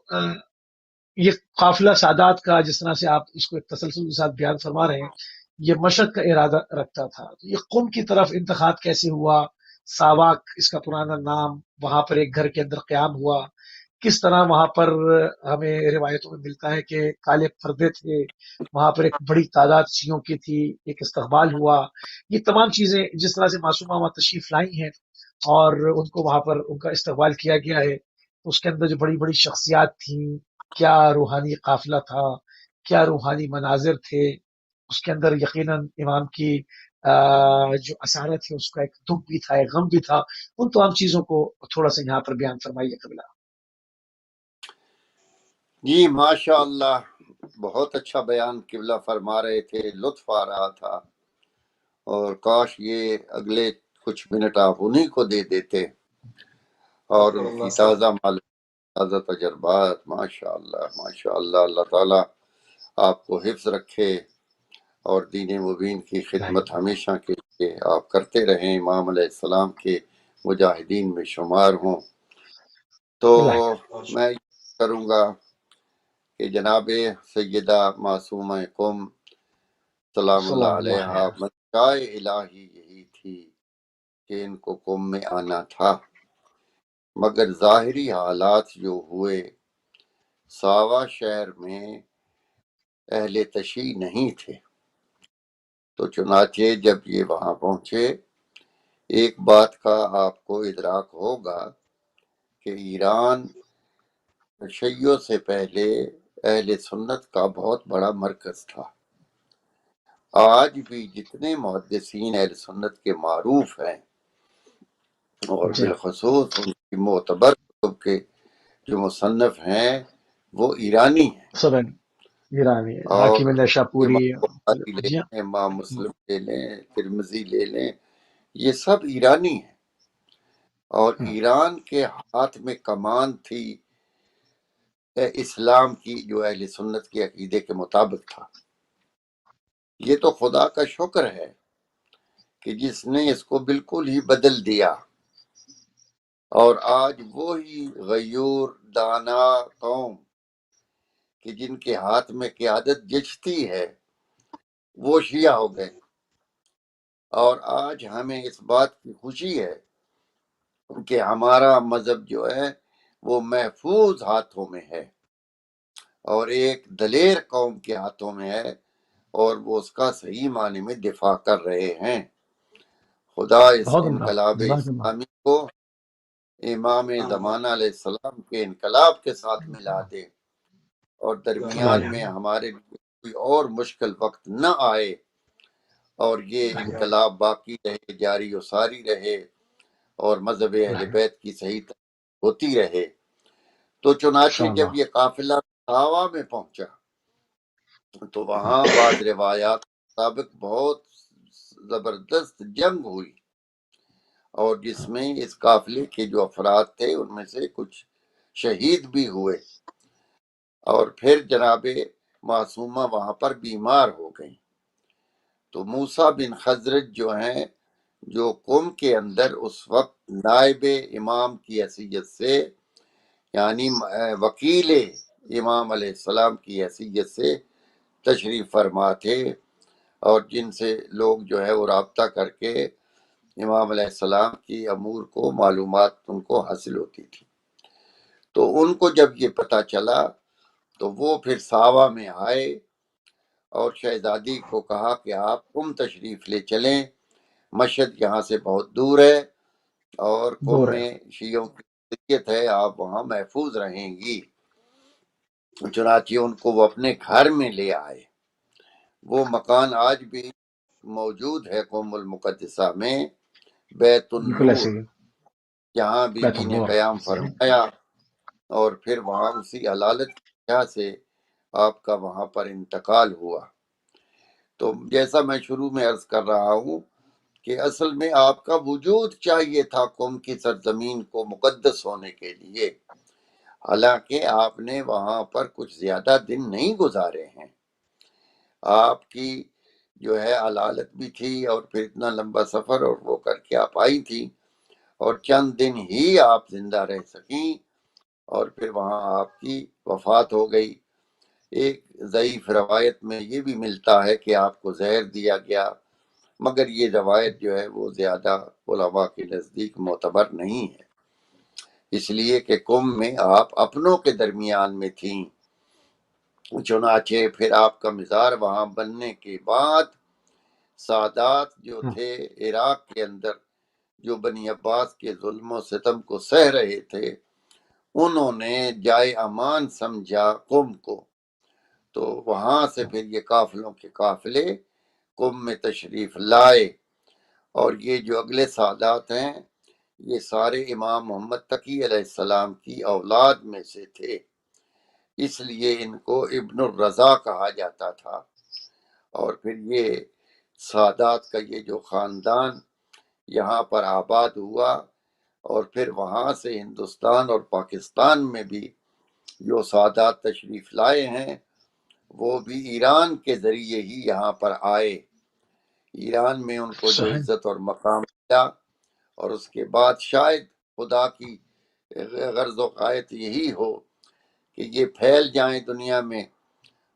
یہ قافلہ سادات کا جس طرح سے آپ اس کو ایک تسلسل کے ساتھ بیان فرما رہے ہیں، یہ مشہد کا ارادہ رکھتا تھا، یہ قم کی طرف انتخاب کیسے ہوا؟ ساواک اس کا پرانا نام، وہاں پر ایک گھر کے اندر قیام ہوا، کس طرح وہاں پر ہمیں روایتوں میں ملتا ہے کہ کالے پردے تھے، وہاں پر ایک بڑی تعداد سیوں کی تھی، ایک استقبال ہوا، یہ تمام چیزیں جس طرح سے معصومہ وہاں تشریف لائی ہیں اور ان کو وہاں پر ان کا استقبال کیا گیا ہے، اس کے اندر جو بڑی بڑی شخصیات تھیں، کیا روحانی قافلہ تھا، کیا روحانی مناظر تھے، اس کے اندر یقیناً امام کی جو اثارت ہے اس کا ایک دکھ بھی تھا، ایک غم بھی تھا، ان تمام چیزوں کو تھوڑا سا یہاں پر بیان فرمائیے قبلہ۔ جی ماشاء اللہ، بہت اچھا بیان قبلہ فرما رہے تھے، لطف آ رہا تھا، اور کاش یہ اگلے کچھ منٹ آپ انہیں کو دے دیتے اور ان کی تازہ معلومات، تازہ تجربات۔ ماشاء اللہ، ماشاء اللہ، اللہ تعالیٰ آپ کو حفظ رکھے اور دین مبین کی خدمت ہمیشہ کے لیے آپ کرتے رہیں، امام علیہ السلام کے مجاہدین میں شمار ہوں۔ تو میں یہ کروں گا کہ جناب سیدہ معصومہ قم سلام اللہ علیہ منشاء الہی یہی تھی کہ ان کو قم میں آنا تھا، مگر ظاہری حالات جو ہوئے، ساوا شہر میں اہل تشیع نہیں تھے، تو چنانچہ جب یہ وہاں پہنچے، ایک بات کا آپ کو ادراک ہوگا کہ ایران تشیع سے پہلے اہل سنت کا بہت بڑا مرکز تھا۔ آج بھی جتنے محدثین اہل سنت کے معروف ہیں اور بالخصوص ان کی معتبر کتب کے جو مصنف ہیں وہ ایرانی ہیں، ایرانی اور حاکم نشا پوری، امام بخاری لے جی لیں، امام مسلم لے لیں، ترمذی لے لیں، یہ سب ایرانی ہیں، اور ایران کے ہاتھ میں کمان تھی اسلام کی، جو اہل سنت کے عقیدے کے مطابق تھا۔ یہ تو خدا کا شکر ہے کہ جس نے اس کو بالکل ہی بدل دیا، اور آج وہی غیور دانا قوم کہ جن کے ہاتھ میں قیادت جچتی ہے وہ شیعہ ہو گئے، اور آج ہمیں اس بات کی خوشی ہے کہ ہمارا مذہب جو ہے وہ محفوظ ہاتھوں میں ہے، اور ایک دلیر قوم کے ہاتھوں میں ہے، اور وہ اس کا صحیح معنی میں دفاع کر رہے ہیں۔ خدا اس بہت عمدہ، انقلاب جزاک اللہ۔ اسلامی کو امام زمانہ علیہ السلام کے انقلاب کے ساتھ ملا دے، اور درمیان میں ہمارے لیے کوئی اور مشکل وقت نہ آئے، اور یہ انقلاب باقی رہے، جاری و ساری رہے، اور مذہب اہل بیت کی صحیح ہوتی رہے۔ تو چنانچہ جب یہ قافلہ ساوا میں پہنچا تو وہاں بعض روایات کے مطابق بہت زبردست جنگ ہوئی، اور جس میں اس قافلے کے جو افراد تھے ان میں سے کچھ شہید بھی ہوئے، اور پھر جناب معصومہ وہاں پر بیمار ہو گئی۔ تو موسیٰ بن خزرج جو ہیں، جو قوم کے اندر اس وقت نائب امام کی حیثیت سے، یعنی وکیل امام علیہ السلام کی حیثیت سے تشریف فرما تھے، اور جن سے لوگ جو ہے وہ رابطہ کر کے امام علیہ السلام کی امور کو معلومات ان کو حاصل ہوتی تھی، تو ان کو جب یہ پتہ چلا تو وہ پھر ساوا میں آئے، اور شہزادی کو کہا کہ آپ قم تشریف لے چلیں، مشہد یہاں سے بہت دور ہے، اور قم میں شیعوں کی اکثریت ہے، آپ وہاں محفوظ رہیں گی۔ چنانچہ ان کو وہ اپنے گھر میں لے آئے۔ وہ مکان آج بھی موجود ہے قم المقدسہ میں، بیت النور، جہاں بی بی نے قیام فرمایا، اور پھر وہاں اسی علالت کی وجہ سے آپ کا وہاں پر انتقال ہوا۔ تو جیسا میں شروع میں عرض کر رہا ہوں کہ اصل میں آپ کا وجود چاہیے تھا قوم کی سرزمین کو مقدس ہونے کے لیے، حالانکہ آپ نے وہاں پر کچھ زیادہ دن نہیں گزارے ہیں۔ آپ کی جو ہے علالت بھی تھی، اور پھر اتنا لمبا سفر اور وہ کر کے آپ آئی تھی، اور چند دن ہی آپ زندہ رہ سکیں، اور پھر وہاں آپ کی وفات ہو گئی۔ ایک ضعیف روایت میں یہ بھی ملتا ہے کہ آپ کو زہر دیا گیا، مگر یہ روایت جو ہے وہ زیادہ علماء کے نزدیک معتبر نہیں ہے، اس لیے کہ قم میں آپ اپنوں کے درمیان میں تھیں۔ چنانچہ پھر آپ کا مزار وہاں بننے کے بعد سادات جو تھے عراق کے اندر، جو بنی عباس کے ظلم و ستم کو سہ رہے تھے، انہوں نے جائے امان سمجھا قم کو، تو وہاں سے پھر یہ قافلوں کے قافلے قم میں تشریف لائے، اور یہ جو اگلے سادات ہیں یہ سارے امام محمد تقی علیہ السلام کی اولاد میں سے تھے، اس لیے ان کو ابن الرضا کہا جاتا تھا۔ اور پھر یہ سادات کا یہ جو خاندان یہاں پر آباد ہوا، اور پھر وہاں سے ہندوستان اور پاکستان میں بھی جو سادات تشریف لائے ہیں وہ بھی ایران کے ذریعے ہی یہاں پر آئے۔ ایران میں ان کو جو عزت اور مقام ملا، اور اس کے بعد شاید خدا کی غرض و غایت یہی ہو کہ یہ پھیل جائیں دنیا میں،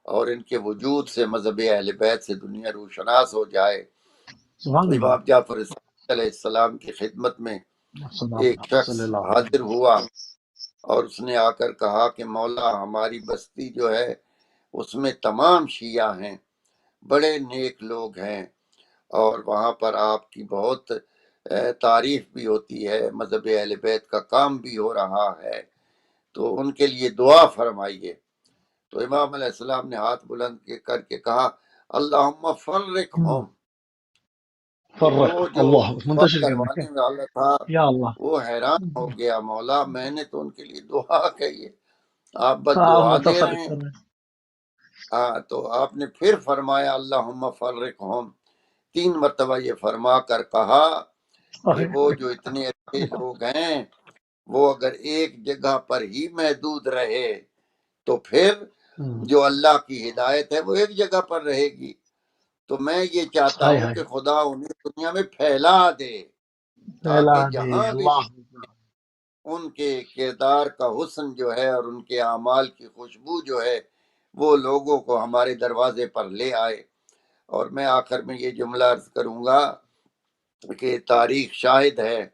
اور ان کے وجود سے مذہب اہل بیت سے دنیا روشناس ہو جائے۔ امام جعفر صادق علیہ السلام کی خدمت میں ایک شخص حاضر ہوا، اور اس نے آ کر کہا کہ مولا ہماری بستی جو ہے اس میں تمام شیعہ ہیں، بڑے نیک لوگ ہیں، اور وہاں پر آپ کی بہت تعریف بھی ہوتی ہے، مذہب اہل بیت کا کام بھی ہو رہا ہے، تو ان کے لیے دعا فرمائیے۔ تو امام علیہ السلام نے ہاتھ بلند کر کے کہا اللہم فرقہم، وہ جو فرق کروانے والا تھا وہ حیران ہو گیا، مولا میں نے تو ان کے لیے دعا کہی ہے، آپ بد دعا دے رہے ہیں۔ تو آپ نے پھر فرمایا اللہم فرقہم، 3 مرتبہ یہ فرما کر کہا کہ وہ جو اتنے اچھے لوگ ہیں وہ اگر ایک جگہ پر ہی محدود رہے تو پھر جو اللہ کی ہدایت ہے وہ ایک جگہ پر رہے گی. تو میں یہ چاہتا ہوں کہ خدا انہیں دنیا میں پھیلا دے تاکہ جہاں بھی ان کے کردار کا حسن جو ہے اور ان کے اعمال کی خوشبو جو ہے وہ لوگوں کو ہمارے دروازے پر لے آئے. اور میں آخر میں یہ جملہ عرض کروں گا کہ تاریخ شاہد ہے،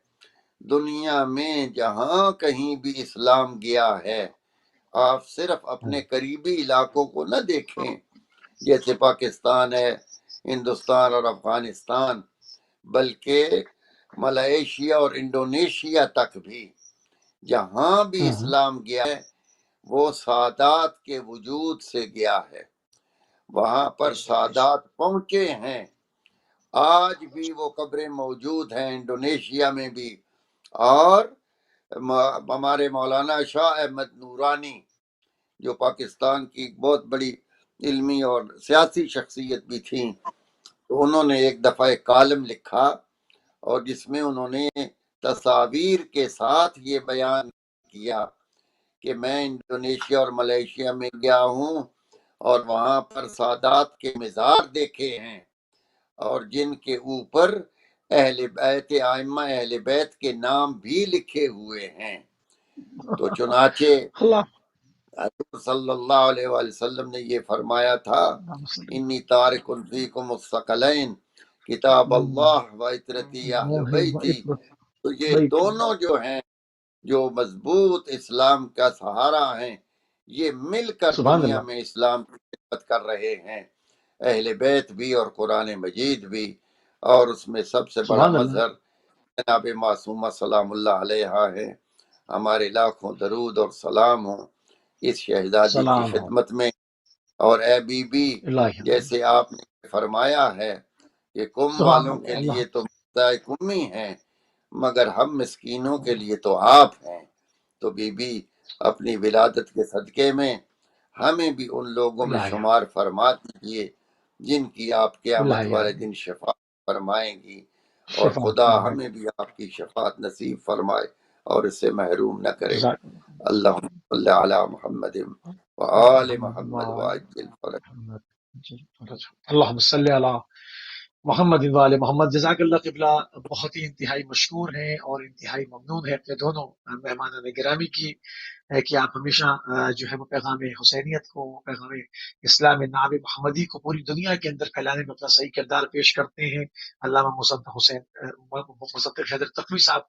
دنیا میں جہاں کہیں بھی اسلام گیا ہے آپ صرف اپنے قریبی علاقوں کو نہ دیکھیں جیسے پاکستان ہے، ہندوستان اور افغانستان، بلکہ ملائیشیا اور انڈونیشیا تک بھی جہاں بھی اسلام گیا ہے وہ سادات کے وجود سے گیا ہے. وہاں پر سادات پہنچے ہیں، آج بھی وہ قبریں موجود ہیں انڈونیشیا میں بھی. اور ہمارے مولانا شاہ احمد نورانی جو پاکستان کی بہت بڑی علمی اور سیاسی شخصیت بھی تھیں، تو انہوں نے ایک دفعہ ایک کالم لکھا اور جس میں انہوں نے تصاویر کے ساتھ یہ بیان کیا کہ میں انڈونیشیا اور ملیشیا میں گیا ہوں اور وہاں پر سادات کے مزار دیکھے ہیں اور جن کے اوپر اہل بیت ائمہ اہل بیت کے نام بھی لکھے ہوئے ہیں. تو چنانچہ حضور صلی اللہ علیہ وآلہ وسلم نے یہ فرمایا تھا انی تارک فیکم الثقلین کتاب اللہ و عترتی اہل بیتی. تو یہ دونوں جو ہیں جو مضبوط اسلام کا سہارا ہیں یہ مل کر دنیا میں اسلام کی خدمت کر رہے ہیں، اہل بیت بھی اور قرآن مجید بھی. اور اس میں سب سے بڑا مظہر جناب معصومہ سلام اللہ علیہا ہے. ہمارے لاکھوں درود اور سلام ہوں اس شہزادی کی خدمت میں. اور اے بی بی، جیسے آپ نے فرمایا ہے کہ قم والوں کے لیے تو قمی ہیں مگر ہم مسکینوں کے لیے تو آپ ہیں. تو بی بی اپنی ولادت کے صدقے میں ہمیں بھی ان لوگوں میں شمار فرما دیجیے جن کی آپ قیامت والے دن شفاعت فرمائیں گی. اور خدا ہمیں بھی آپ کی شفاعت نصیب فرمائے اور اس سے محروم نہ کرے. اللہم صلی علی محمد وآل محمد وعجل فرج. اللہم صلی علی محمد وآل محمد. جزاک اللہ قبلہ. بہت ہی انتہائی مشکور ہیں اور انتہائی ممنون ہے اپنے دونوں مہمانان گرامی کی کہ آپ ہمیشہ جو ہے وہ پیغام حسینیت کو، پیغام اسلام ناب محمدی کو پوری دنیا کے اندر پھیلانے میں اپنا صحیح کردار پیش کرتے ہیں. علامہ مصدق حیدر تقوی صاحب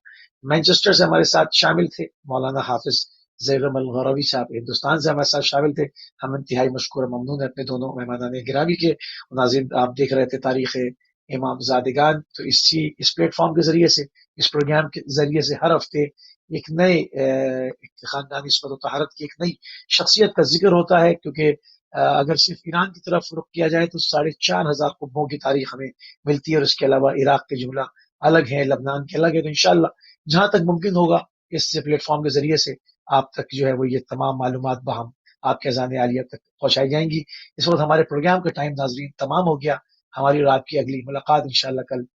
مینچسٹر سے ہمارے ساتھ شامل تھے. مولانا حافظ زیغم الغروی صاحب ہندوستان سے ہمارے ساتھ شامل تھے. ہم انتہائی مشکور ممنون ہیں اپنے دونوں مہمانان گرامی کے. ناظرین آپ دیکھ رہے تھے تاریخ امام زادگان. تو اس پلیٹ فارم کے ذریعے سے، اس پروگرام کے ذریعے سے ہر ہفتے ایک نئے خاندانی عصمت و طہارت کی ایک نئی شخصیت کا ذکر ہوتا ہے. کیونکہ اگر صرف ایران کی طرف رخ کیا جائے تو 4,500 قطبوں کی تاریخ ہمیں ملتی ہے، اور اس کے علاوہ عراق کے جملہ الگ ہیں، لبنان کے الگ ہے. تو انشاءاللہ جہاں تک ممکن ہوگا اس پلیٹ فارم کے ذریعے سے آپ تک جو ہے وہ یہ تمام معلومات بہم آپ کے اذان عالیہ تک پہنچائی جائیں گی. اس وقت ہمارے پروگرام کا ٹائم ناظرین تمام ہو گیا. ہماری اور آپ کی اگلی ملاقات انشاءاللہ کل